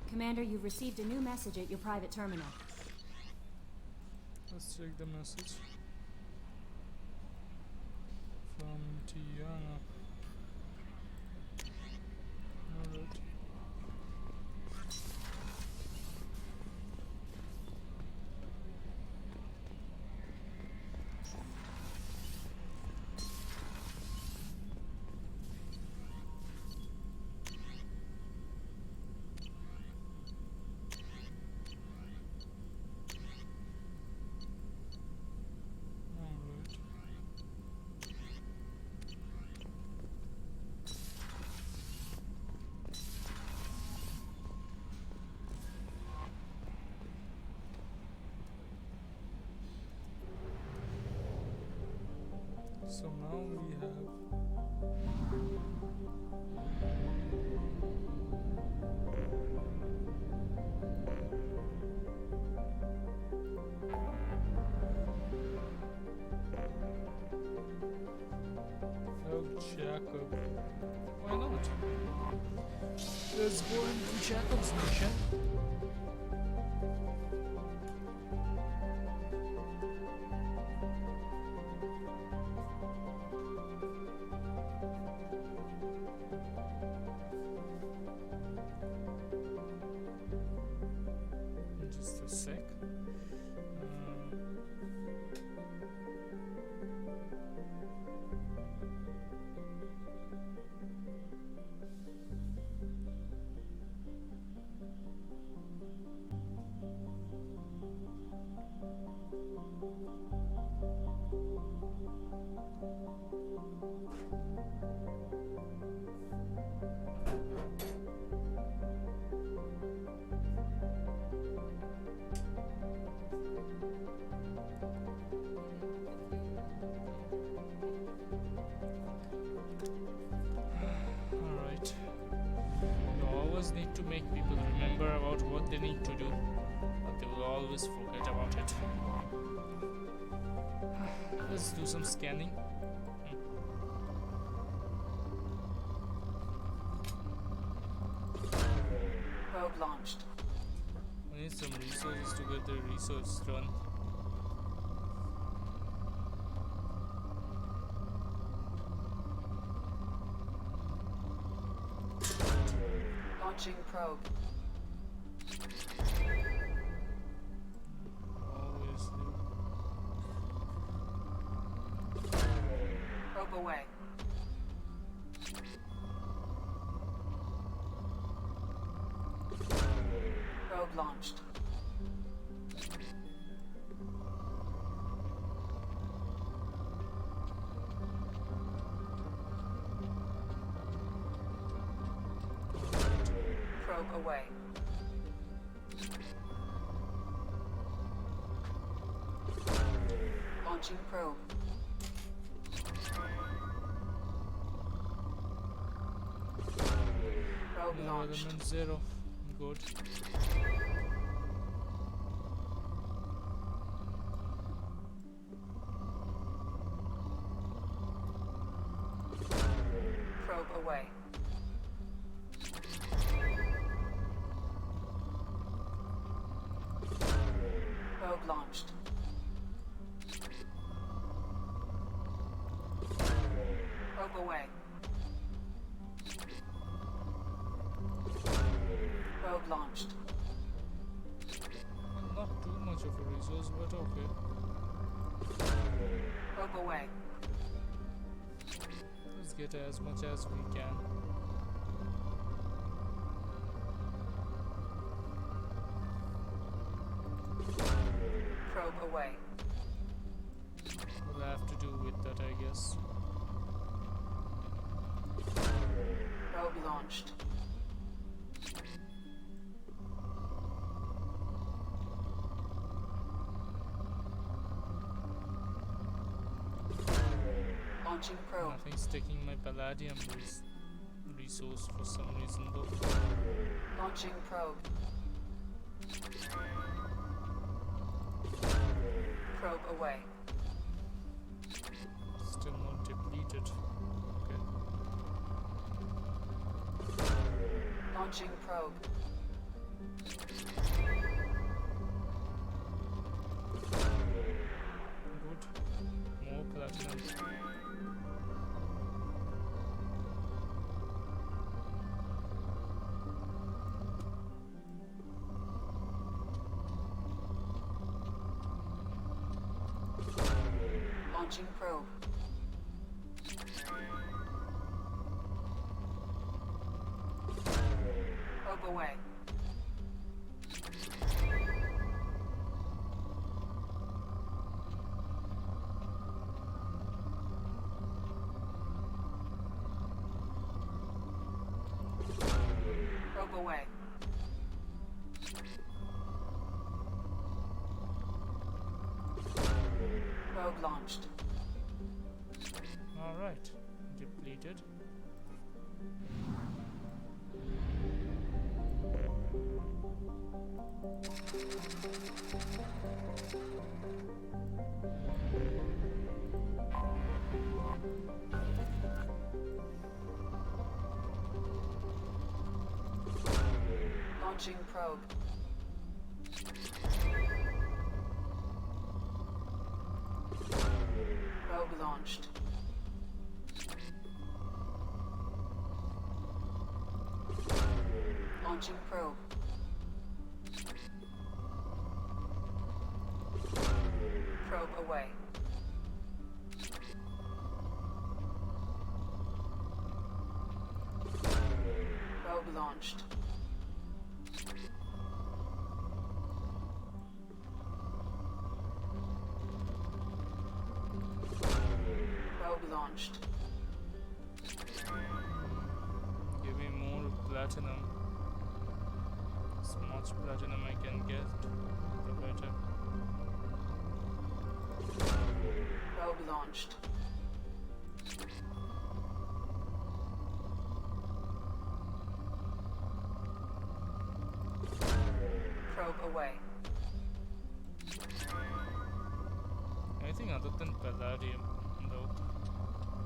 Speaker 23: Commander, you've received a new message at your private terminal.
Speaker 1: Let's check the message. From Tiana. Alright. So now we have Jacob. Why not? Let's go into Jacob's mission. Just a sec. Alright. You always need to make people remember about what they need to do, but they will always forget about it. Let's do some scanning.
Speaker 5: Probe launched.
Speaker 1: We need some resources to get the research done.
Speaker 5: Launching probe.
Speaker 1: Always do.
Speaker 5: Probe away. Probe launched. Probe away. Launching probe. Probe
Speaker 1: No,
Speaker 5: launched.
Speaker 1: element 0. Good.
Speaker 5: Probe away. Probe launched. Probe away. Probe launched.
Speaker 1: Not too much of a resource, but okay.
Speaker 5: Probe away.
Speaker 1: Let's get as much as we can.
Speaker 5: Probe away.
Speaker 1: We'll have to do with that, I guess.
Speaker 5: Probe launched. Launching probe.
Speaker 1: Nothing's taking my palladium resource for some reason though.
Speaker 5: Launching probe. Probe away.
Speaker 1: Still not depleted. Okay.
Speaker 5: Launching probe.
Speaker 1: Good. More platinum.
Speaker 5: Launching probe. Probe away. Probe away. Probe launched.
Speaker 1: Alright, depleted.
Speaker 5: Launching probe. Probe launched. Launching probe. Probe away. Probe launched. Probe launched.
Speaker 1: Give me more platinum. As much platinum I can get, the better.
Speaker 5: Probe launched. Probe away.
Speaker 1: Anything other than palladium, though.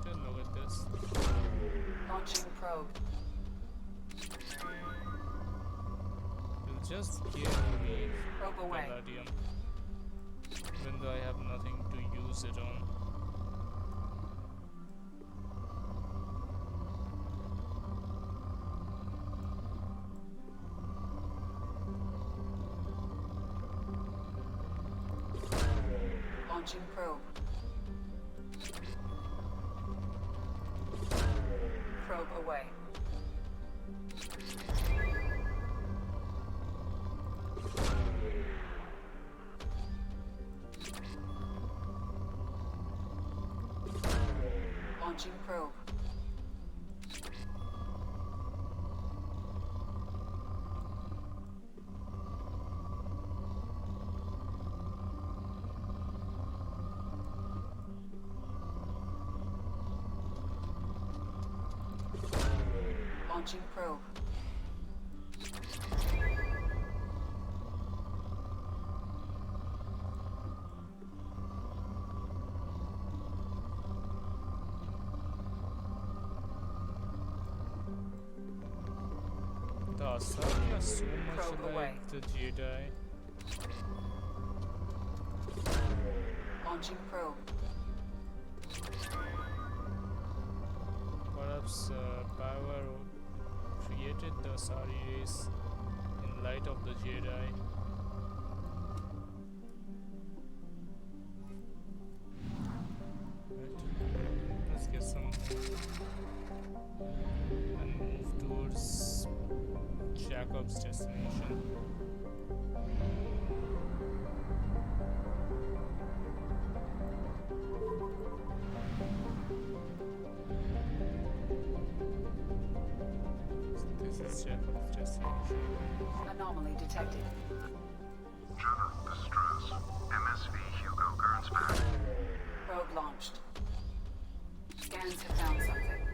Speaker 1: Take a look at this.
Speaker 5: Launching probe.
Speaker 1: It'll just give me
Speaker 5: Probe away.
Speaker 1: palladium, even though I have nothing to use it on.
Speaker 5: Launching probe. Probe away. Launching probe. Launching probe.
Speaker 1: The Asari are so much
Speaker 5: Probe
Speaker 1: like
Speaker 5: away.
Speaker 1: the Jedi.
Speaker 5: Launching probe.
Speaker 1: Perhaps Bioware created the Asari race in light of the Jedi. Right. Let's get some and move towards Jacob's destination. So this is Jacob's destination.
Speaker 5: Anomaly detected.
Speaker 6: General distress. MSV Hugo Gernsback.
Speaker 5: Probe launched. Scans have found something.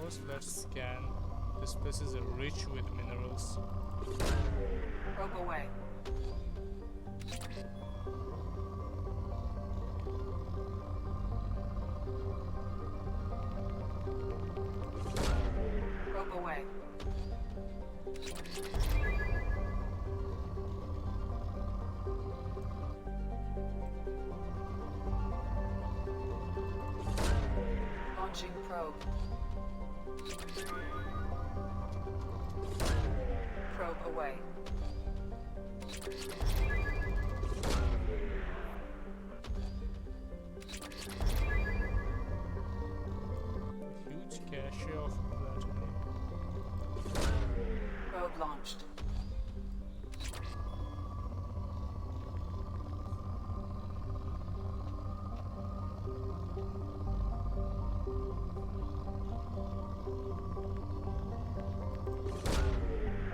Speaker 1: First, let's scan. This place is rich with minerals.
Speaker 5: Probe away. Probe away. Launching probe. Probe away.
Speaker 1: Huge cache of platinum.
Speaker 5: Probe launched.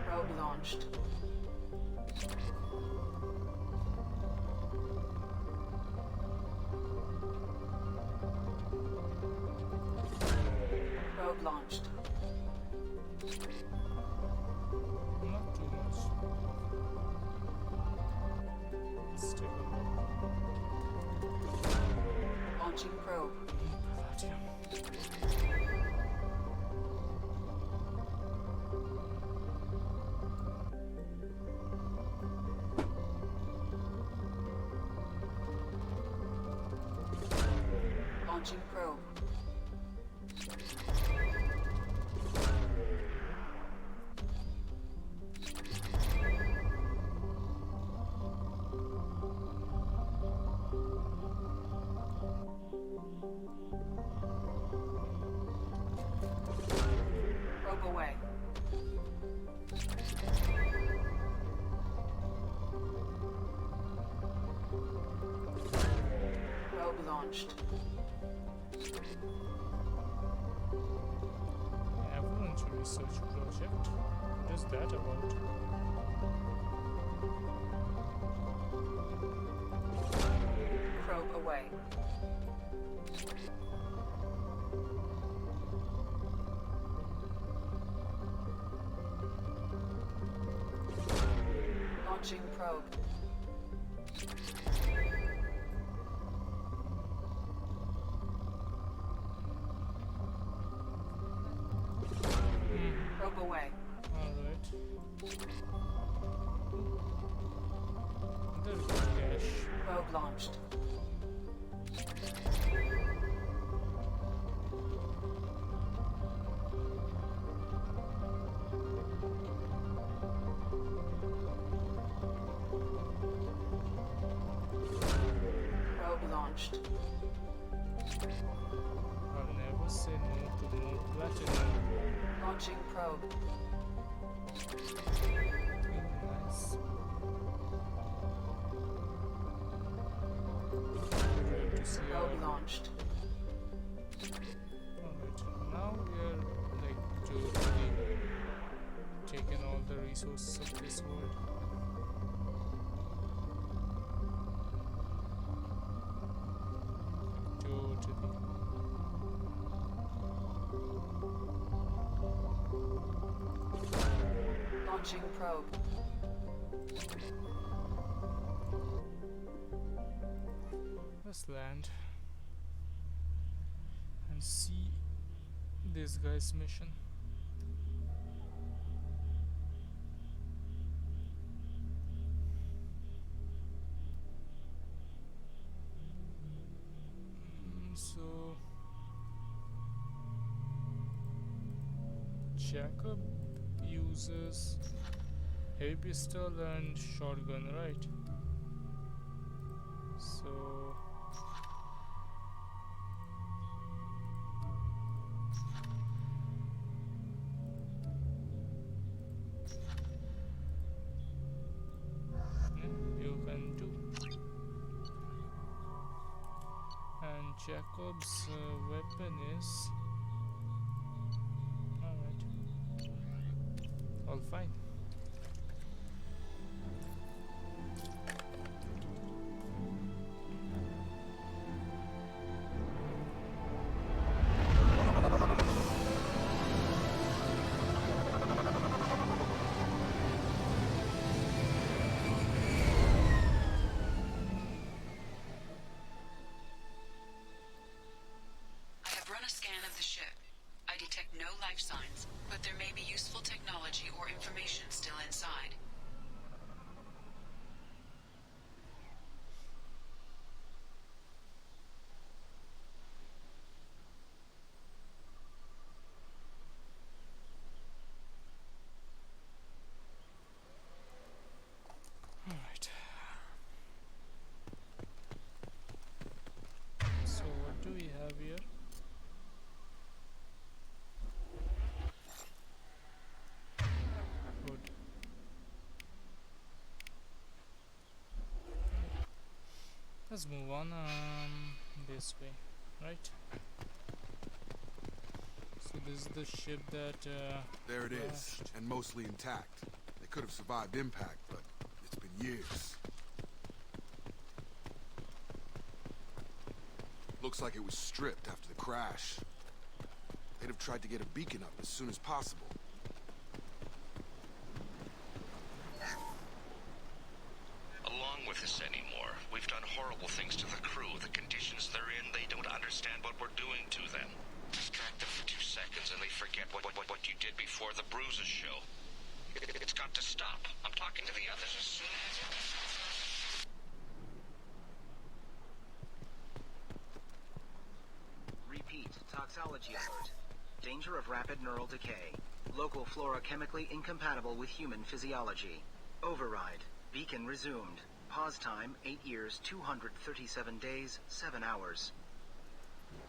Speaker 5: Probe launched. Launching probe. Launching probe. Probe away. Probe launched.
Speaker 1: Avalanche Research Project. What is that about?
Speaker 5: Probe away. Launching probe. Probe away.
Speaker 1: Alright. There's the cache.
Speaker 5: Probe launched. Probe launched.
Speaker 1: I'll never say no to more platinum.
Speaker 5: Launching probe.
Speaker 1: Nice. Great to see
Speaker 5: Probe launched.
Speaker 1: Alright, now we are like totally taking all the resources of this world. Totally.
Speaker 5: Launching probe.
Speaker 1: Let's land and see this guy's mission. So Jacob uses heavy pistol and shotgun, right? So you can do. And Jacob's weapon is alright. All fine.
Speaker 2: I have run a scan of the ship. I detect no life signs, but there may be useful technology or information still inside.
Speaker 1: Alright. So what do we have here? Good. Let's move on this way, right? So this is the ship that
Speaker 11: There it is,
Speaker 1: crashed.
Speaker 11: and mostly intact. They could have survived impact, but it's been years. Looks like it was stripped after the crash. They'd have tried to get a beacon up as soon as possible.
Speaker 12: Along with this anymore. We've done horrible things to the crew. The conditions they're in, they don't
Speaker 6: understand what we're doing to them. Distract them for 2 seconds and they forget what you did before the bruises show. It's got to stop. I'm talking to the others as soon as...
Speaker 10: Repeat, toxology alert. Danger of rapid neural decay. Local flora chemically incompatible with human physiology. Override. Beacon resumed. Pause time, 8 years, 237 days, 7 hours.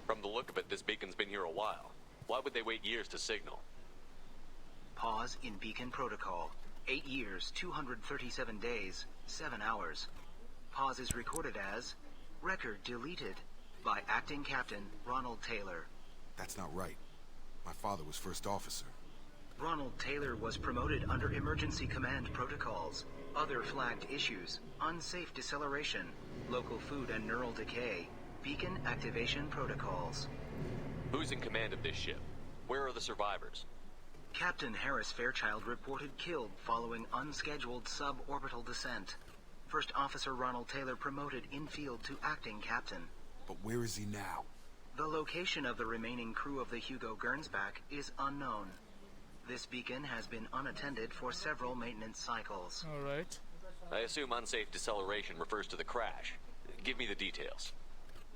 Speaker 9: From the look of it, this beacon's been here a while. Why would they wait years to signal?
Speaker 10: Pause in beacon protocol. 8 years, 237 days, 7 hours. Pause is recorded as record deleted by Acting Captain Ronald Taylor.
Speaker 11: That's not right. My father was first officer.
Speaker 10: Ronald Taylor was promoted under emergency command protocols. Other flagged issues: unsafe deceleration, local food and neural decay, beacon activation protocols.
Speaker 9: Who's in command of this ship? Where are the survivors?
Speaker 10: Captain Harris Fairchild reported killed following unscheduled suborbital descent. First Officer Ronald Taylor promoted in-field to acting captain.
Speaker 11: But where is he now?
Speaker 10: The location of the remaining crew of the Hugo Gernsback is unknown. This beacon has been unattended for several maintenance cycles.
Speaker 1: Alright.
Speaker 9: I assume unsafe deceleration refers to the crash. Give me the details.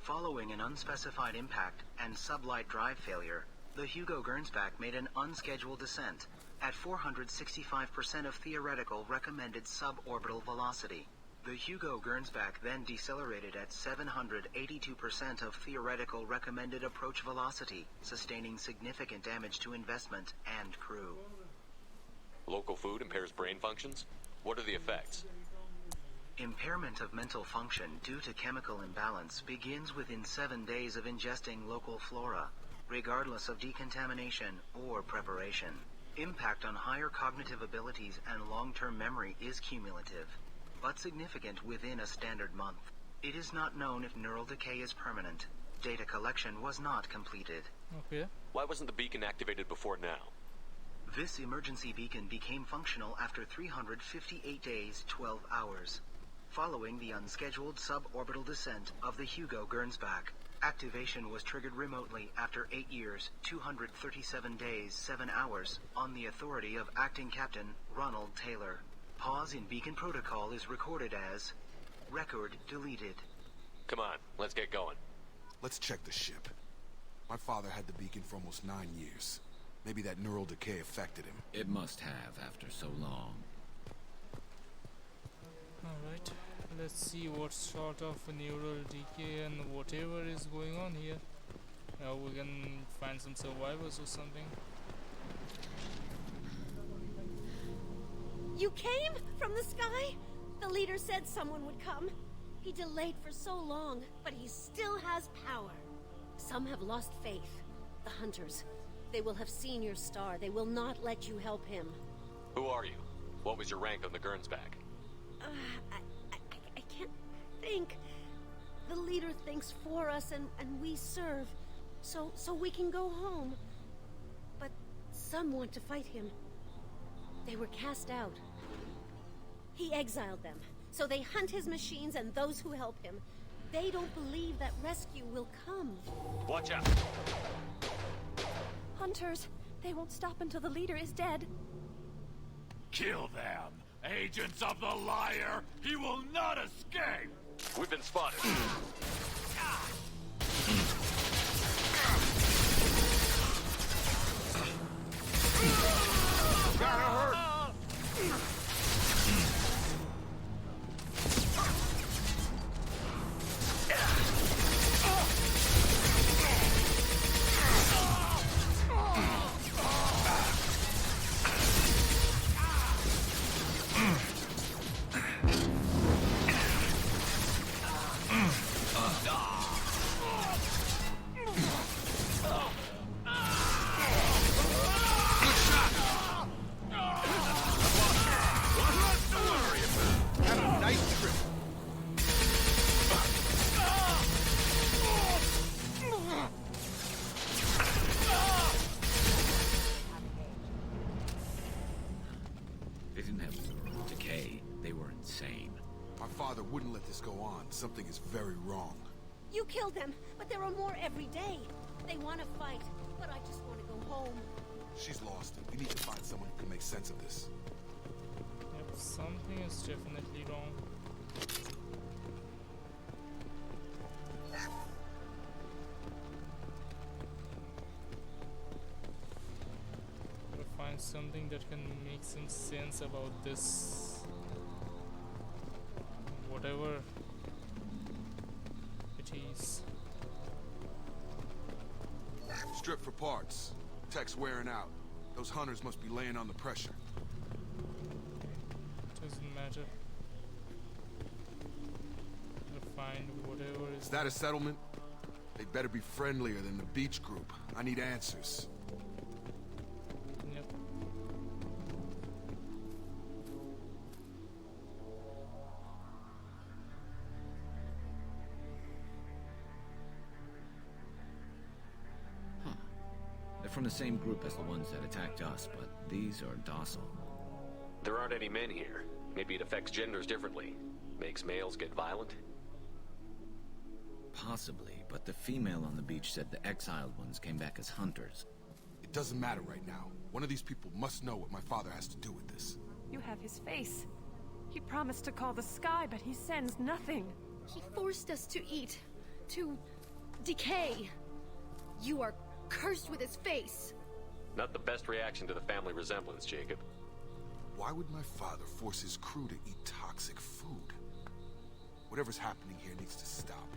Speaker 10: Following an unspecified impact and sublight drive failure, the Hugo Gernsback made an unscheduled descent at 465% of theoretical recommended suborbital velocity. The Hugo Gernsback then decelerated at 782% of theoretical recommended approach velocity, sustaining significant damage to investment and crew.
Speaker 9: Local food impairs brain functions? What are the effects?
Speaker 10: Impairment of mental function due to chemical imbalance begins within 7 days of ingesting local flora, regardless of decontamination or preparation. Impact on higher cognitive abilities and long-term memory is cumulative, but significant within a standard month. It is not known if neural decay is permanent. Data collection was not completed.
Speaker 1: Okay.
Speaker 9: Why wasn't the beacon activated before now?
Speaker 10: This emergency beacon became functional after 358 days, 12 hours. Following the unscheduled suborbital descent of the Hugo Gernsback, activation was triggered remotely after 8 years, 237 days, 7 hours, on the authority of Acting Captain Ronald Taylor. Pause in beacon protocol is recorded as record deleted.
Speaker 9: Come on, let's get going.
Speaker 11: Let's check the ship. My father had the beacon for almost 9 years. Maybe that neural decay affected him.
Speaker 8: It must have after so long.
Speaker 1: Alright, let's see what sort of neural decay and whatever is going on here. Now we can find some survivors or something.
Speaker 12: You came from the sky? The leader said someone would come. He delayed for so long, but he still has power. Some have lost faith. The hunters. They will have seen your star. They will not let you help him.
Speaker 9: Who are you? What was your rank on the Gernsback?
Speaker 12: I can't think. The leader thinks for us and we serve. So we can go home. But some want to fight him. They were cast out. He exiled them. So they hunt his machines and those who help him. They don't believe that rescue will come.
Speaker 9: Watch out!
Speaker 12: Hunters, they won't stop until the leader is dead.
Speaker 16: Kill them! Agents of the liar! He will not escape!
Speaker 9: We've been spotted.
Speaker 16: Gotta hurt!
Speaker 8: They didn't have neural decay. They were insane.
Speaker 11: My father wouldn't let this go on. Something is very wrong.
Speaker 12: You killed them, but there are more every day. They want to fight, but I just want to go home.
Speaker 11: She's lost. We need to find someone who can make sense of this.
Speaker 1: Yep, something is definitely wrong. Gotta find something that can make some sense about this. Whatever it is.
Speaker 11: Strip for parts. Tech's wearing out. Those hunters must be laying on the pressure.
Speaker 1: Doesn't matter. Gotta find whatever is.
Speaker 11: Is that a settlement? They'd better be friendlier than the beach group. I need answers.
Speaker 1: Yep.
Speaker 17: They're from the same group as the ones that attacked us, but these are docile.
Speaker 9: There aren't any men here. Maybe it affects genders differently. Makes males get violent?
Speaker 17: Possibly, but the female on the beach said the exiled ones came back as hunters.
Speaker 11: It doesn't matter right now. One of these people must know what my father has to do with this.
Speaker 18: You have his face. He promised to call the sky, but he sends nothing.
Speaker 12: He forced us to eat, to decay. You are cursed with his face.
Speaker 9: Not the best reaction to the family resemblance, Jacob.
Speaker 11: Why would my father force his crew to eat toxic food? Whatever's happening here needs to stop.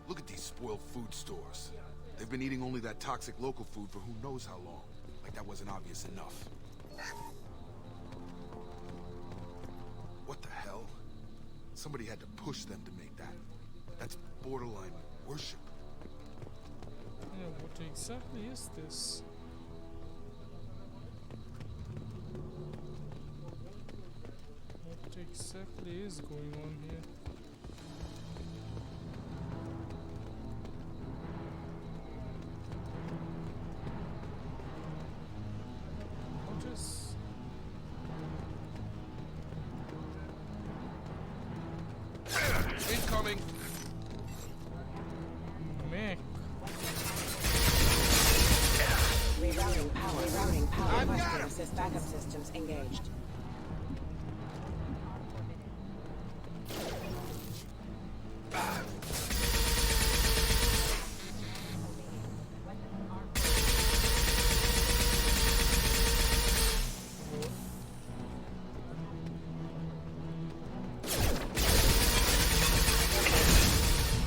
Speaker 11: Look at these spoiled food stores. They've been eating only that toxic local food for who knows how long. Like that wasn't obvious enough. What the hell? Somebody had to push them to make that. That's borderline worship.
Speaker 1: Yeah, what exactly is this? What exactly is going on here? What is...
Speaker 11: Incoming!
Speaker 1: Mech.
Speaker 20: Rerouting power. Rerouting power. Must assist backup systems engaged.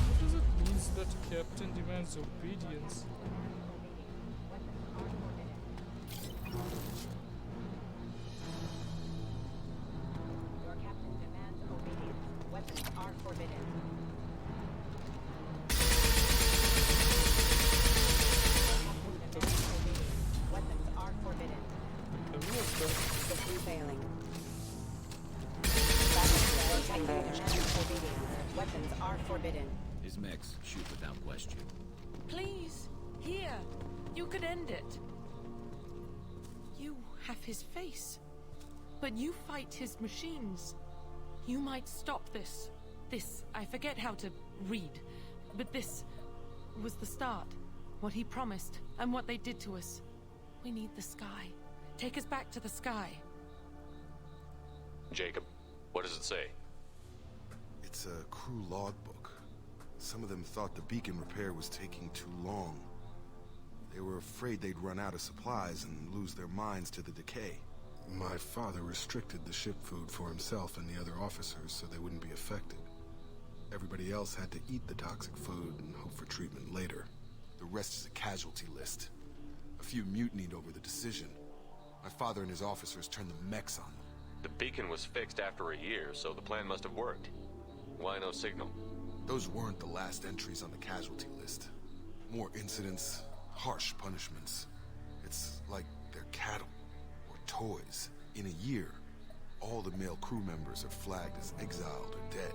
Speaker 1: What does it mean that Captain demands obedience?
Speaker 20: Your captain demands obedience. Weapons are forbidden. Weapons are forbidden. System failing. Backup engaged. Obedience. Weapons are forbidden.
Speaker 17: His mechs shoot without question.
Speaker 18: Please, here. You could end it. You have his face. But you fight his machines. You might stop this. This, I forget how to read. But this was the start. What he promised, and what they did to us. We need the sky. Take us back to the sky.
Speaker 9: Jacob, what does it say?
Speaker 11: It's a crew logbook. Some of them thought the beacon repair was taking too long. They were afraid they'd run out of supplies and lose their minds to the decay. My father restricted the ship food for himself and the other officers so they wouldn't be affected. Everybody else had to eat the toxic food and hope for treatment later. The rest is a casualty list. A few mutinied over the decision. My father and his officers turned the mechs on them.
Speaker 9: The beacon was fixed after a year, so the plan must have worked. Why no signal?
Speaker 11: Those weren't the last entries on the casualty list. More incidents, harsh punishments. It's like they're cattle, or toys. In a year, all the male crew members are flagged as exiled or dead.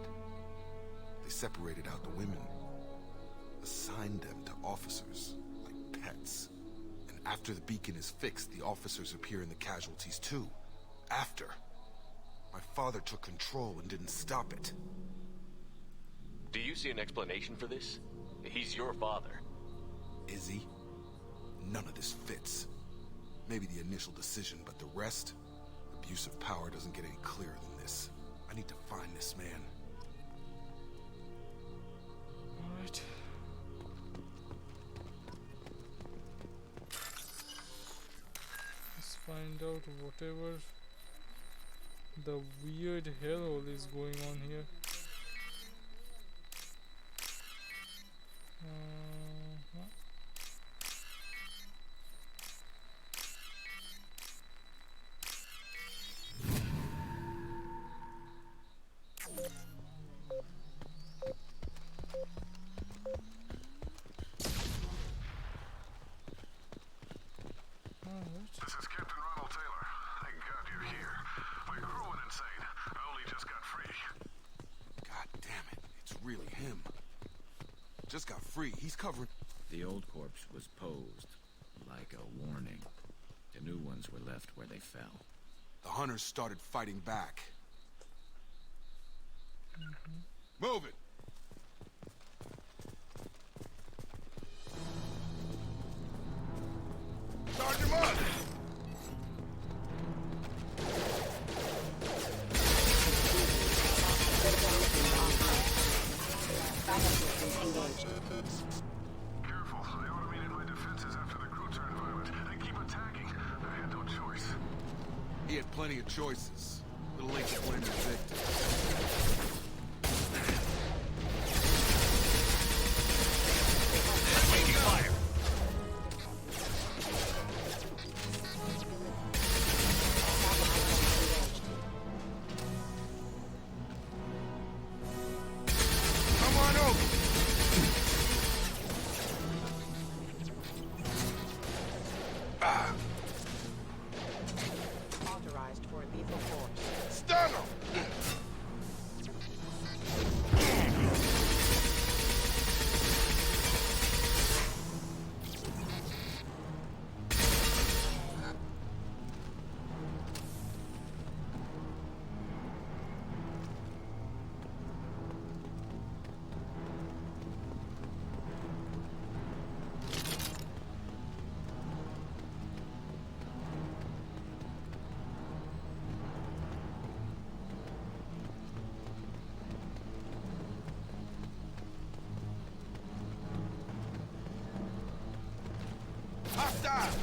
Speaker 11: They separated out the women, assigned them to officers, like pets. And after the beacon is fixed, the officers appear in the casualties too. After. My father took control and didn't stop it.
Speaker 9: Do you see an explanation for this? He's your father.
Speaker 11: Is he? None of this fits. Maybe the initial decision, but the rest? Abuse of power doesn't get any clearer than this. I need to find this man.
Speaker 1: Alright. Let's find out whatever the weird hellhole is going on here.
Speaker 4: This is Captain Ronald Taylor. Thank God you're here. My crew went insane. I only just got free.
Speaker 11: God damn it. It's really him. Just got free. He's covering...
Speaker 17: The old corpse was posed like a warning. The new ones were left where they fell.
Speaker 11: The hunters started fighting back. Move it! Charge him up!
Speaker 4: Careful. I automated my defenses after the crew turned violent. They keep attacking. I had no choice.
Speaker 11: He had plenty of choices. A little late to blame the victim.
Speaker 20: Authorized for lethal force.
Speaker 11: Stun him! Hostile!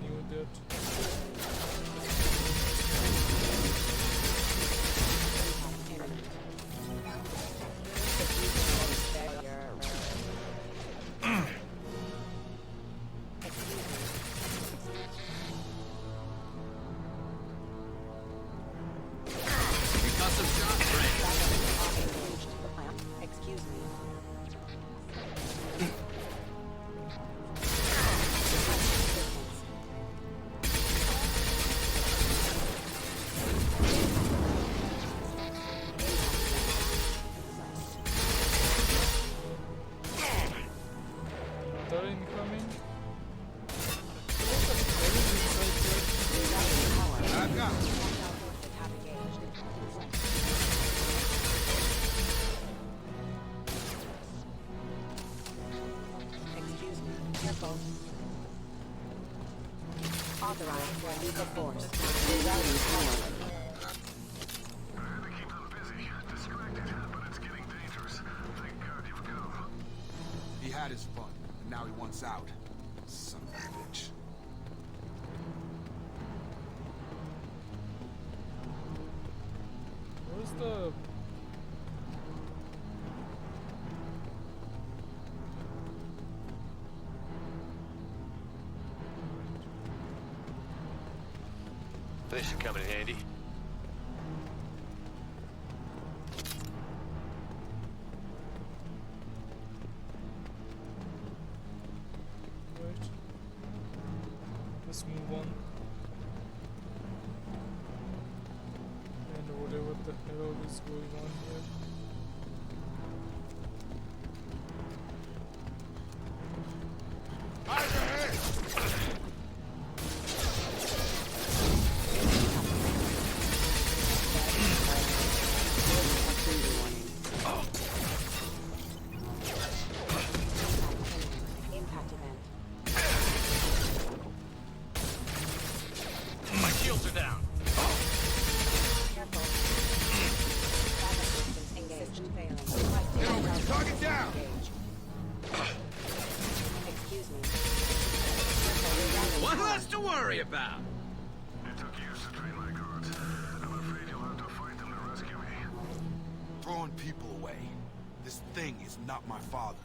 Speaker 1: Knew that.
Speaker 20: Excuse me.
Speaker 1: Another incoming.
Speaker 11: I've got him.
Speaker 20: Excuse me. Careful. Authorized for lethal force. Rerouting power.
Speaker 4: I had to keep them busy, distracted, but it's getting dangerous. Thank God you've come.
Speaker 11: He had his fun, and now he wants out. Son of a bitch.
Speaker 1: Where's the...
Speaker 9: This should come in handy.
Speaker 1: Right. Let's move on. And whatever the hell is going on here.
Speaker 12: Target down! Excuse me.
Speaker 17: What less to worry about?
Speaker 4: It took years to train my guards. I'm afraid you'll have to fight them to rescue me.
Speaker 11: Throwing people away. This thing is not my father.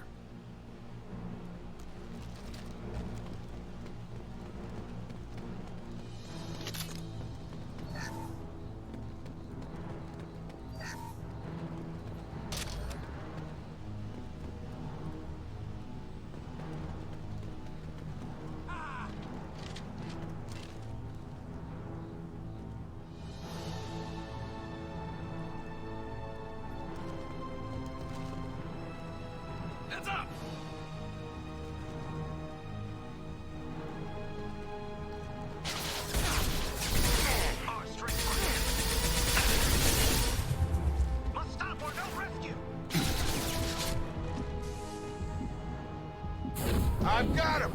Speaker 16: Heads up!
Speaker 12: Must stop or no rescue!
Speaker 22: I've got him!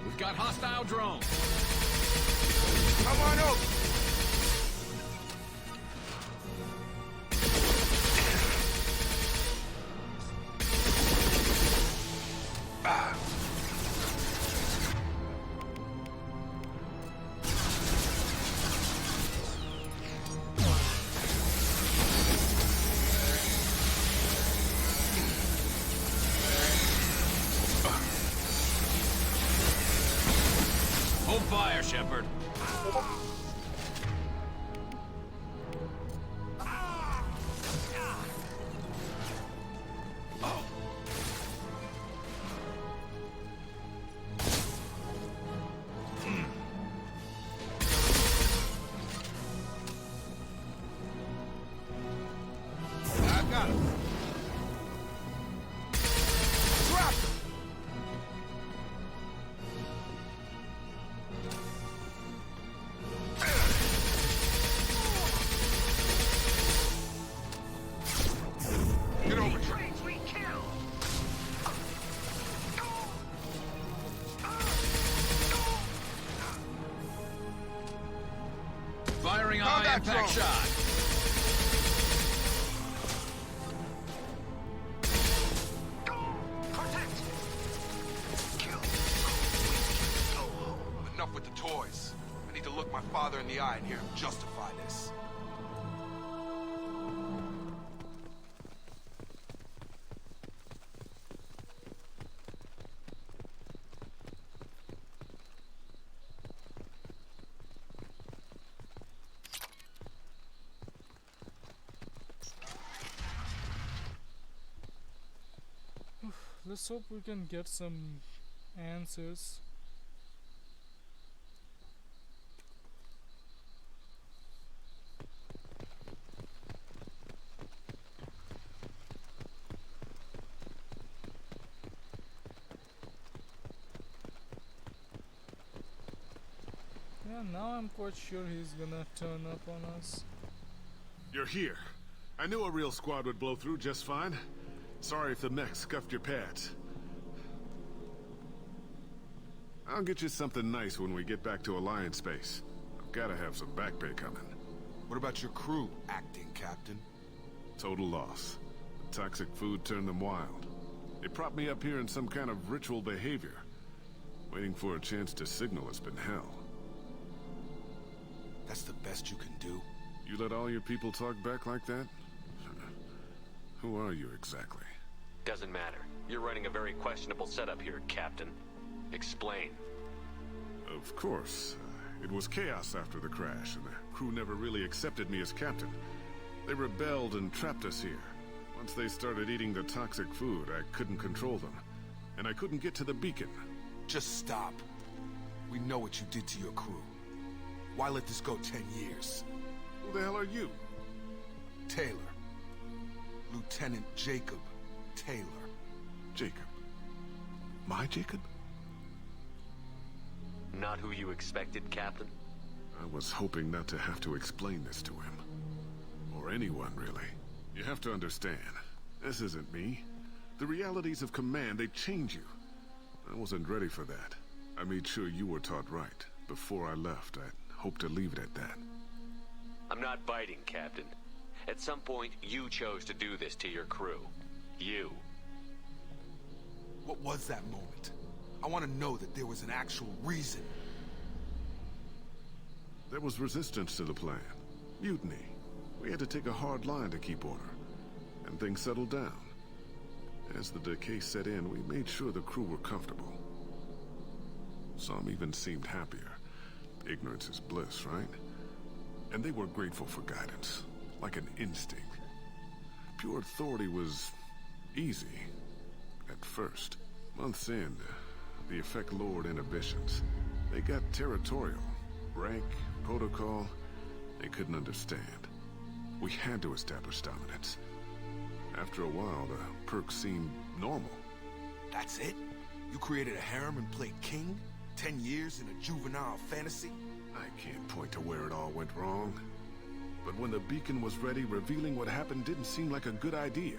Speaker 17: We've got hostile drones.
Speaker 22: Come on over!
Speaker 17: Hold fire, Shepard.
Speaker 22: I've got him! Drop him! Get over here!
Speaker 12: Trains we kill!
Speaker 17: Firing high
Speaker 22: Combat
Speaker 17: impact
Speaker 22: drone.
Speaker 17: shot.
Speaker 12: Protect!
Speaker 11: Enough with the toys. I need to look my father in the eye and hear him justify this.
Speaker 1: Let's hope we can get some answers. Yeah, now I'm quite sure he's gonna turn up on us.
Speaker 4: You're here. I knew a real squad would blow through just fine. Sorry if the mech scuffed your pads. I'll get you something nice when we get back to Alliance base. I've gotta have some back pay coming.
Speaker 11: What about your crew, acting captain?
Speaker 4: Total loss. The toxic food turned them wild. They propped me up here in some kind of ritual behavior. Waiting for a chance to signal has been hell.
Speaker 11: That's the best you can do?
Speaker 4: You let all your people talk back like that? Who are you exactly?
Speaker 9: Doesn't matter. You're running a very questionable setup here, Captain. Explain.
Speaker 4: Of course. It was chaos after the crash, and the crew never really accepted me as captain. They rebelled and trapped us here. Once they started eating the toxic food, I couldn't control them. And I couldn't get to the beacon.
Speaker 11: Just stop. We know what you did to your crew. Why let this go 10 years?
Speaker 4: Who the hell are you?
Speaker 11: Taylor. Lieutenant Jacob Taylor.
Speaker 4: Jacob? My Jacob?
Speaker 9: Not who you expected, Captain?
Speaker 4: I was hoping not to have to explain this to him. Or Or anyone, really. You have to understand, this isn't me. The realities of command, they change you. I wasn't ready for that. I made sure you were taught right. Before I left, I hope to leave it at that.
Speaker 9: I'm not biting, Captain. At some point, you chose to do this to your crew. You.
Speaker 11: What was that moment? I want to know that there was an actual reason.
Speaker 4: There was resistance to the plan. Mutiny. We had to take a hard line to keep order. And things settled down. As the decay set in, we made sure the crew were comfortable. Some even seemed happier. Ignorance is bliss, right? And they were grateful for guidance, like an instinct. Pure authority was easy, at first. Months in, the effect lowered inhibitions. They got territorial. Rank, protocol, they couldn't understand. We had to establish dominance. After a while, the perks seemed normal.
Speaker 11: That's it? You created a harem and played king? 10 years in a juvenile fantasy?
Speaker 4: I can't point to where it all went wrong. But when the beacon was ready, revealing what happened didn't seem like a good idea.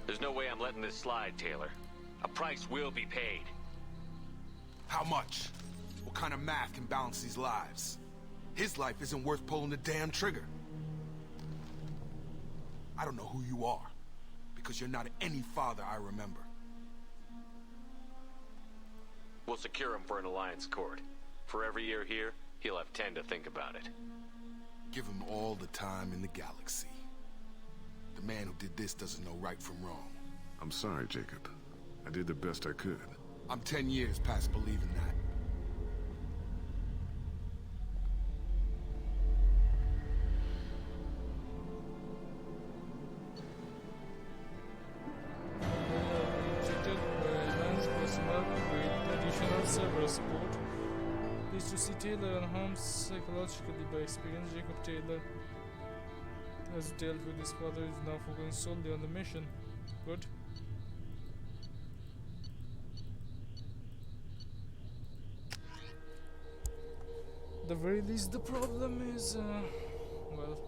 Speaker 9: There's no way I'm letting this slide, Taylor. A price will be paid.
Speaker 11: How much? What kind of math can balance these lives? His life isn't worth pulling the damn trigger. I don't know who you are, because you're not any father I remember.
Speaker 9: We'll secure him for an alliance court. For every year here, he'll have 10 to think about it.
Speaker 11: Give him all the time in the galaxy. The man who did this doesn't know right from wrong.
Speaker 4: I'm sorry, Jacob. I did the best I could.
Speaker 11: I'm 10 years past believing that.
Speaker 1: Support. Pleased to see Taylor unharmed psychologically by experience. Jacob Taylor has dealt with his father, is now focusing solely on the mission. Good. At the very least, the problem is, well,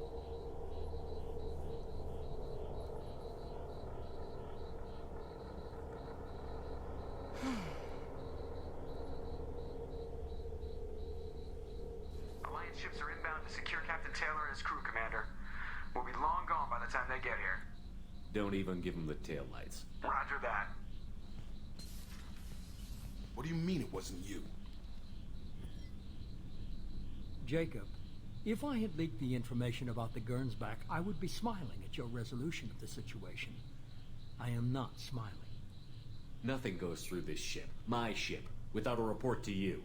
Speaker 13: ships are inbound to secure Captain Taylor and his crew, Commander. We'll be long gone by the time they get here.
Speaker 9: Don't even give them the taillights.
Speaker 13: Roger that.
Speaker 11: What do you mean it wasn't you?
Speaker 14: Jacob, if I had leaked the information about the Gernsback, I would be smiling at your resolution of the situation. I am not smiling.
Speaker 9: Nothing goes through this ship, my ship, without a report to you.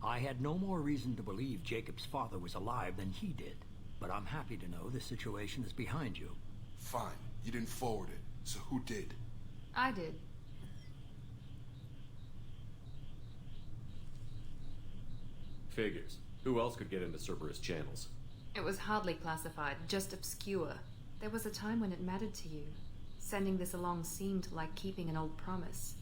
Speaker 14: I had no more reason to believe Jacob's father was alive than he did. But I'm happy to know the situation is behind you.
Speaker 11: Fine. You didn't forward it. So who did?
Speaker 15: I did.
Speaker 9: Figures. Who else could get into Cerberus channels?
Speaker 15: It was hardly classified, just obscure. There was a time when it mattered to you. Sending this along seemed like keeping an old promise.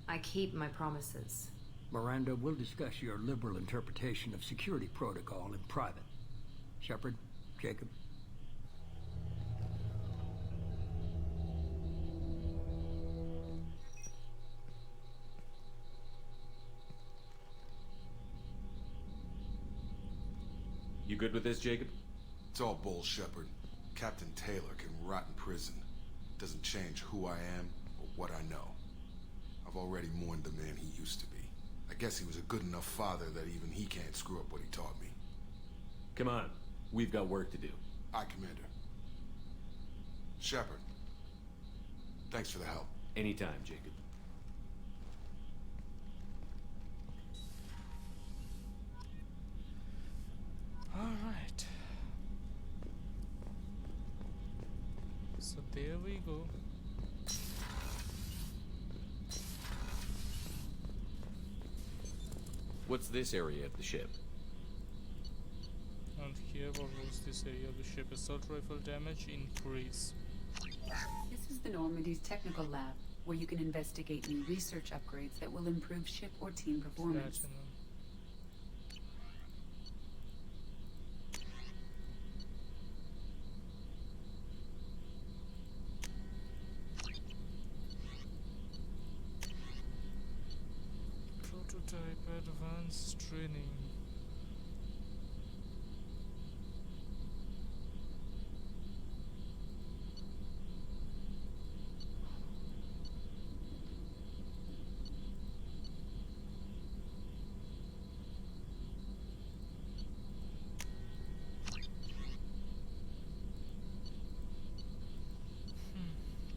Speaker 15: I keep my promises.
Speaker 14: Miranda, we'll discuss your liberal interpretation of security protocol in private. Shepard, Jacob.
Speaker 9: You good with this, Jacob?
Speaker 11: It's all bull, Shepard. Captain Taylor can rot in prison. Doesn't change who I am or what I know. I've already mourned the man he used to be. I guess he was a good enough father that even he can't screw up what he taught me.
Speaker 9: Come on. We've got work to do.
Speaker 11: Aye, Commander. Shepard. Thanks for the help.
Speaker 9: Anytime, Jacob.
Speaker 1: Alright. So there we go.
Speaker 9: What's this area of the ship?
Speaker 1: And here, what was this area of the ship? Assault rifle damage increase.
Speaker 24: This is the Normandy's technical lab, where you can investigate new research upgrades that will improve ship or team performance.
Speaker 1: Platinum. Prototype advanced training.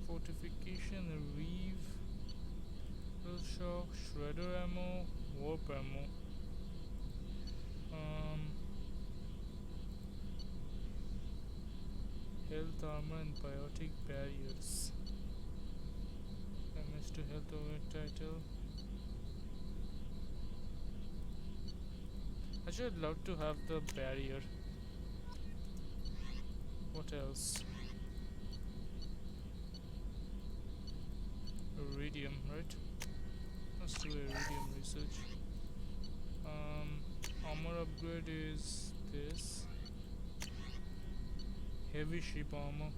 Speaker 1: Fortification, reeve, will shock, shredder ammo, warp ammo. Health armor and biotic barriers. Damage to health over title. Actually, I'd love to have the barrier. What else? Iridium, right? Let's do iridium research. Armor upgrade is this. Heavy ship armor.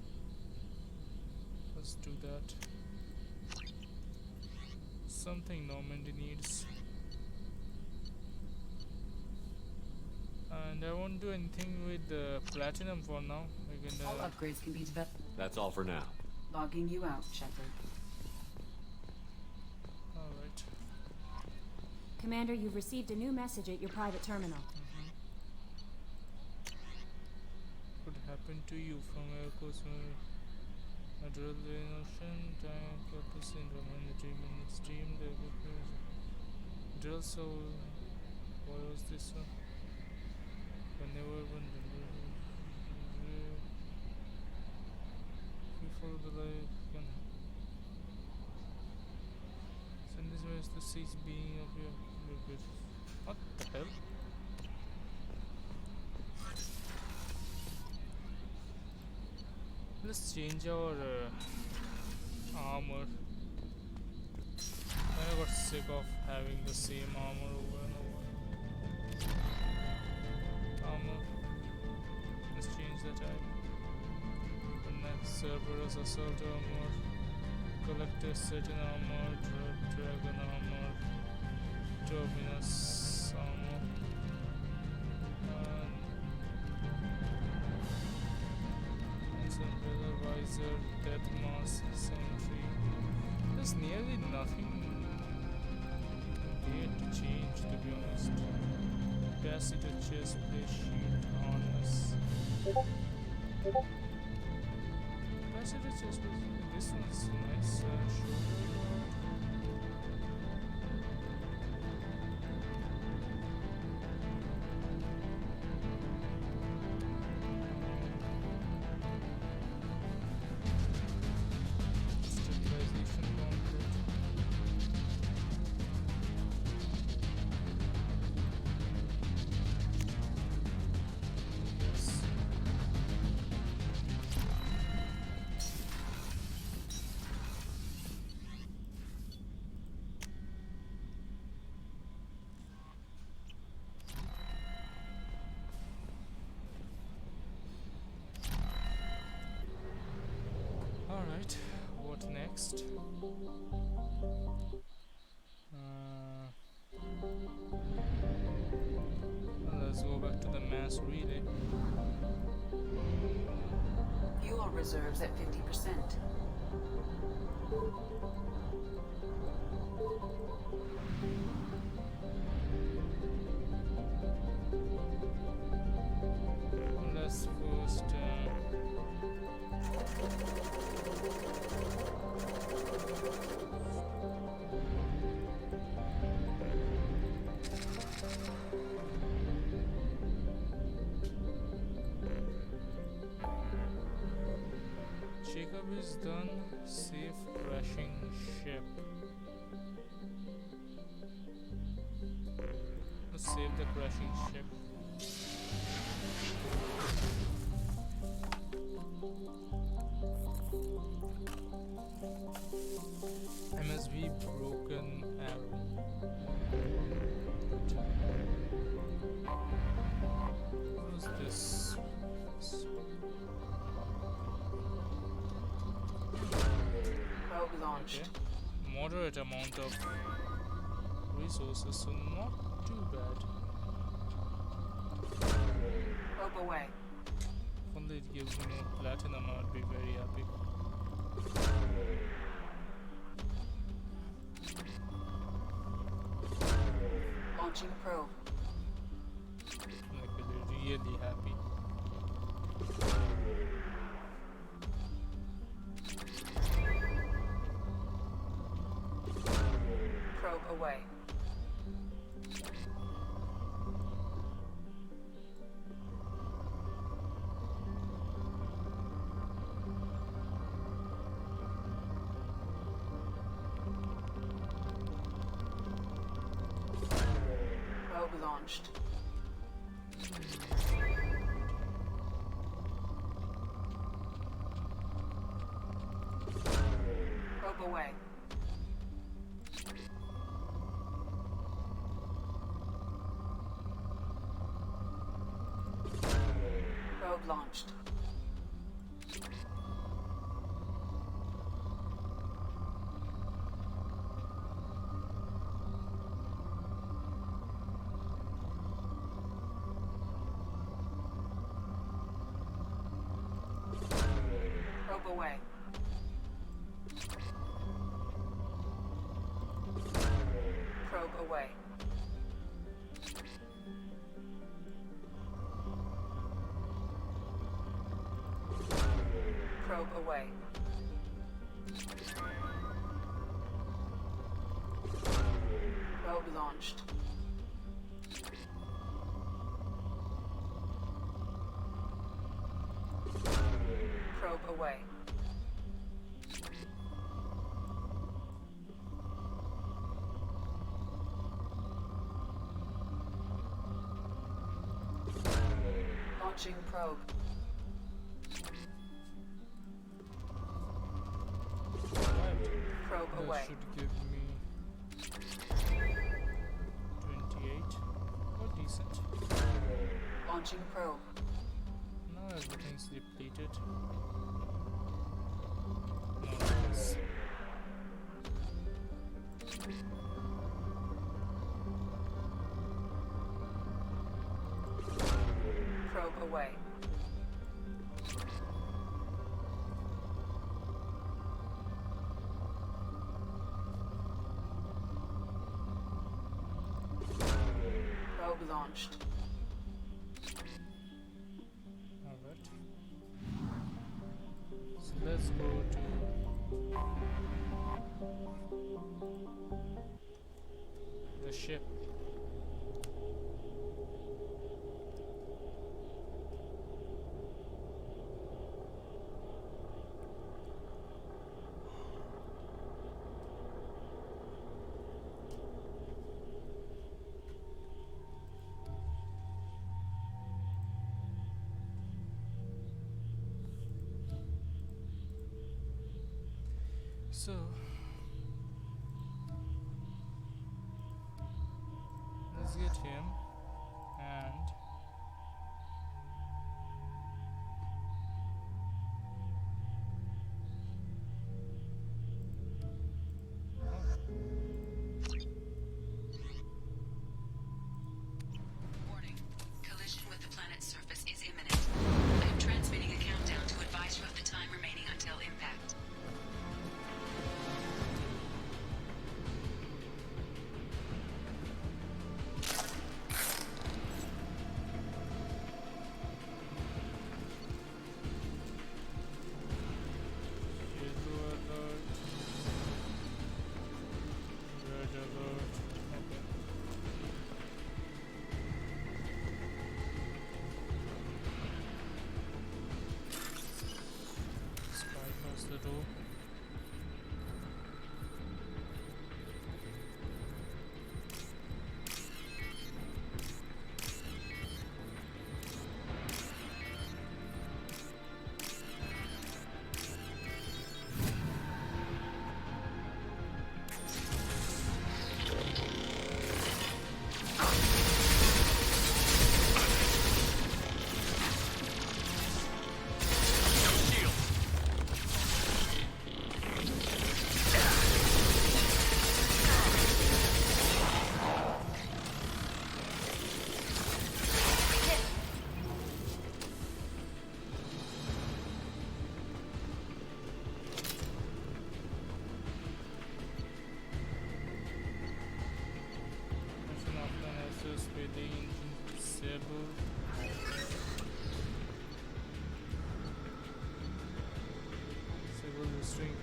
Speaker 1: Let's do that. Something Normandy needs. And I won't do anything with the platinum for now. I can,
Speaker 24: All upgrades can be developed.
Speaker 9: That's all for now.
Speaker 24: Logging you out, Shepard.
Speaker 1: Alright.
Speaker 23: Commander, you've received a new message at your private terminal.
Speaker 1: Could happen to you from Airco's adrenaline, time, purpose syndrome, and the 3 minute stream. Drill so. What was this one? Whenever when you follow the life, can send this message to 6 being of your good. What the hell? Let's change our armor. I got sick of having the same armor over and over. Armor. Let's change the type. The next Cerberus assault armor. Collector Satin armor. Dragon armor. Terminus armor. Umbrella visor, death mask, sentry. There's nearly nothing there to change, to be honest. Capacitor, chest plate, shield, harness. Capacitor, chest plate. This one's nice. Shoulder guard. Stabilization gauntlet. Yes. Alright, what next? Let's go back to the mass relay.
Speaker 20: Fuel reserves at 50%.
Speaker 1: Let's first Jacob is done. Safe crashing ship. Let's save the crashing ship. MSV Broken Arrow. What is this?
Speaker 5: Probe launched.
Speaker 1: Okay. Moderate amount of resources, so not too bad.
Speaker 5: Probe away.
Speaker 1: If only it gives me more platinum, I would be very happy.
Speaker 5: Launching probe.
Speaker 1: Like, I'll be really happy.
Speaker 5: Probe away. Probe launched. Probe away. Probe launched. Probe away. Probe away. Probe away. Probe launched. Probe away. Launching probe. Probe
Speaker 1: That
Speaker 5: away.
Speaker 1: should give me 28. Or decent.
Speaker 5: Launching probe.
Speaker 1: Now everything's depleted. No, yes.
Speaker 5: Probe away. Probe launched.
Speaker 1: Alright. So let's go to the ship. So let's get him and
Speaker 24: Warning. Collision with the planet's surface is imminent. I am transmitting a countdown to advise you of the time remaining until impact.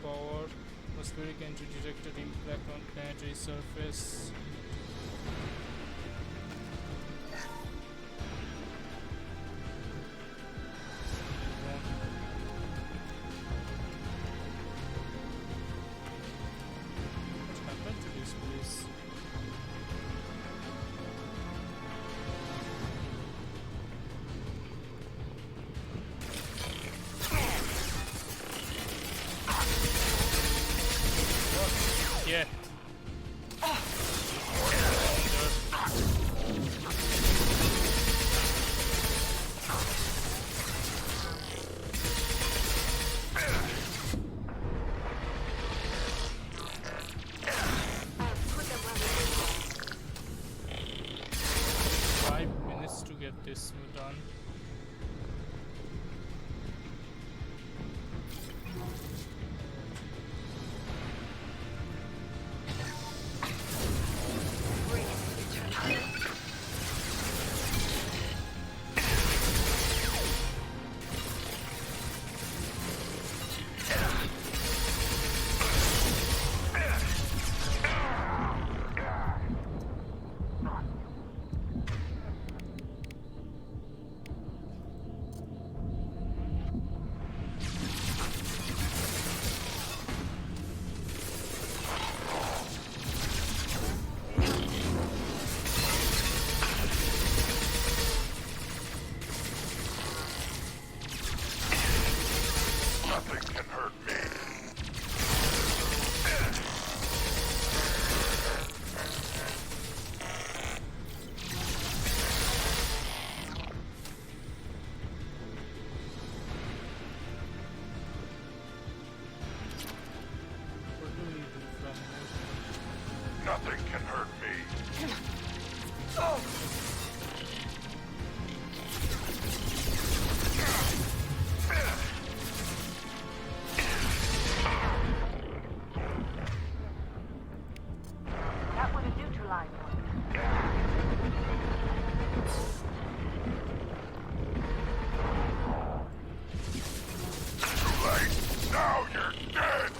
Speaker 1: power. Atmospheric entry detected impact on planetary surface. What happened to this place? Yeah. To get this done.
Speaker 16: Nothing can hurt me.
Speaker 3: That would have neutralized one.
Speaker 16: Too late. Now you're dead.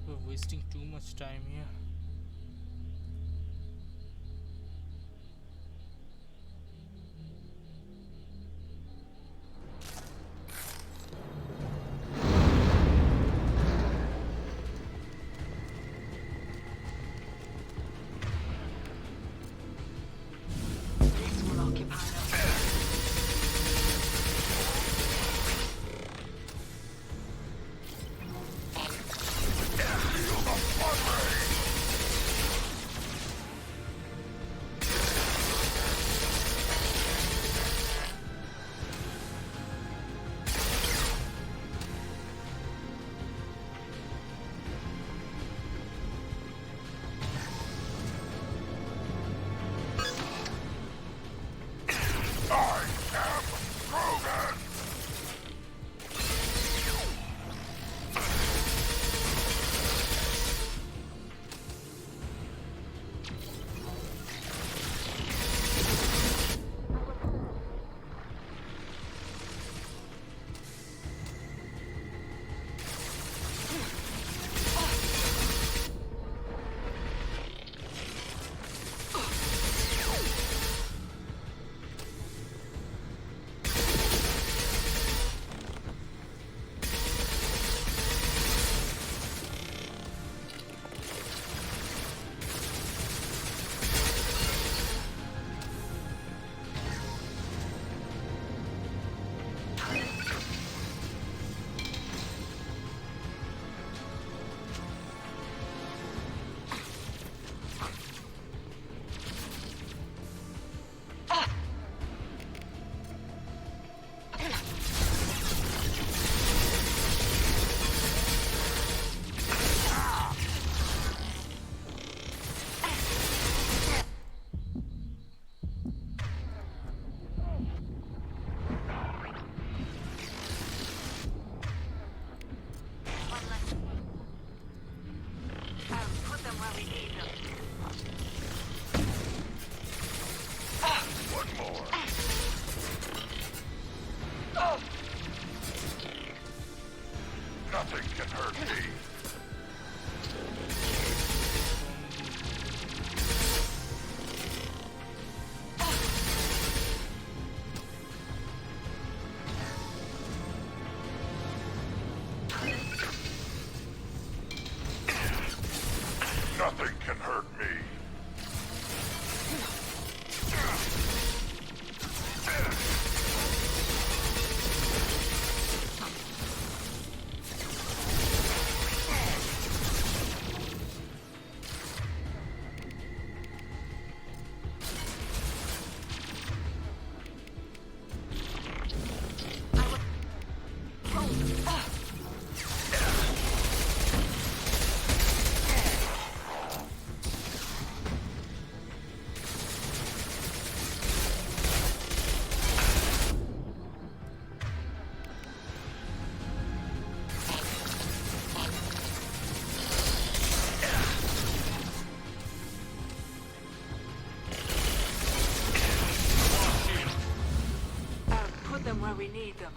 Speaker 1: We're wasting too much time here.
Speaker 16: Feel the blood rain.
Speaker 3: We need them.
Speaker 16: One more. Nothing can hurt me. Nothing can hurt me.
Speaker 3: Put them where we need them.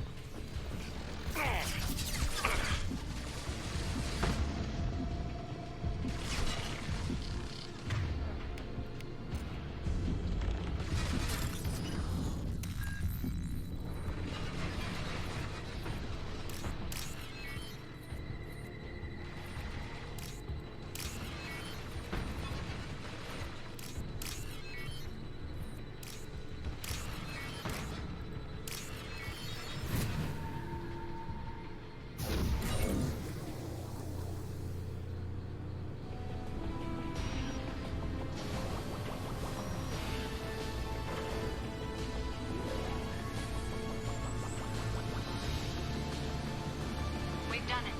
Speaker 3: We've done it.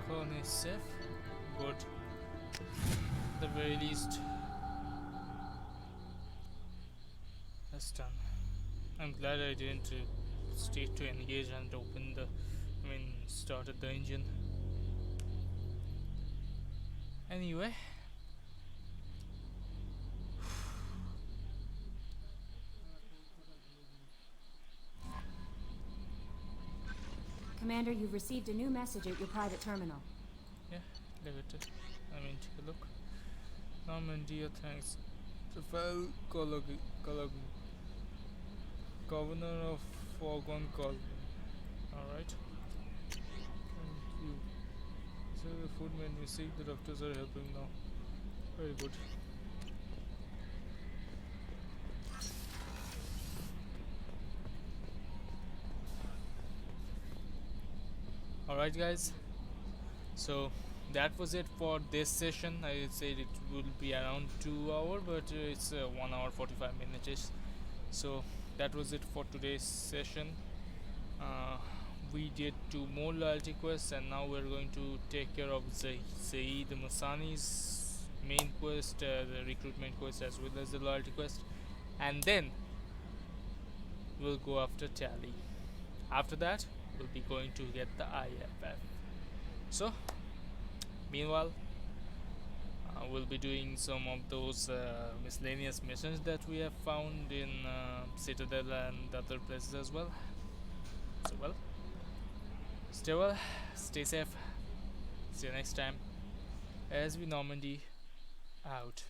Speaker 1: Colony is safe. Good. At the very least, that's done. I'm glad I didn't stay to engage and open the, started the engine. Anyway.
Speaker 23: Commander, you've received a new message at your private terminal.
Speaker 1: Yeah, leave it. Take a look. Normandy, thanks. Rafael Governor of Foghorn Colony. Alright. Thank you. So the food menu, see, the doctors are helping now. Very good. Alright guys, so that was it for this session. I said it will be around 2 hours, but it's 1 hour 45 minutes. So that was it for today's session. We did 2 more loyalty quests, and now we're going to take care of Zaid Masani's main quest, the recruitment quest, as well as the loyalty quest, and then we'll go after Tali. After that, we'll be going to get the IFF. So meanwhile, we'll be doing some of those miscellaneous missions that we have found in Citadel and other places as well. So stay well, stay safe. See you next time. As we Normandy out.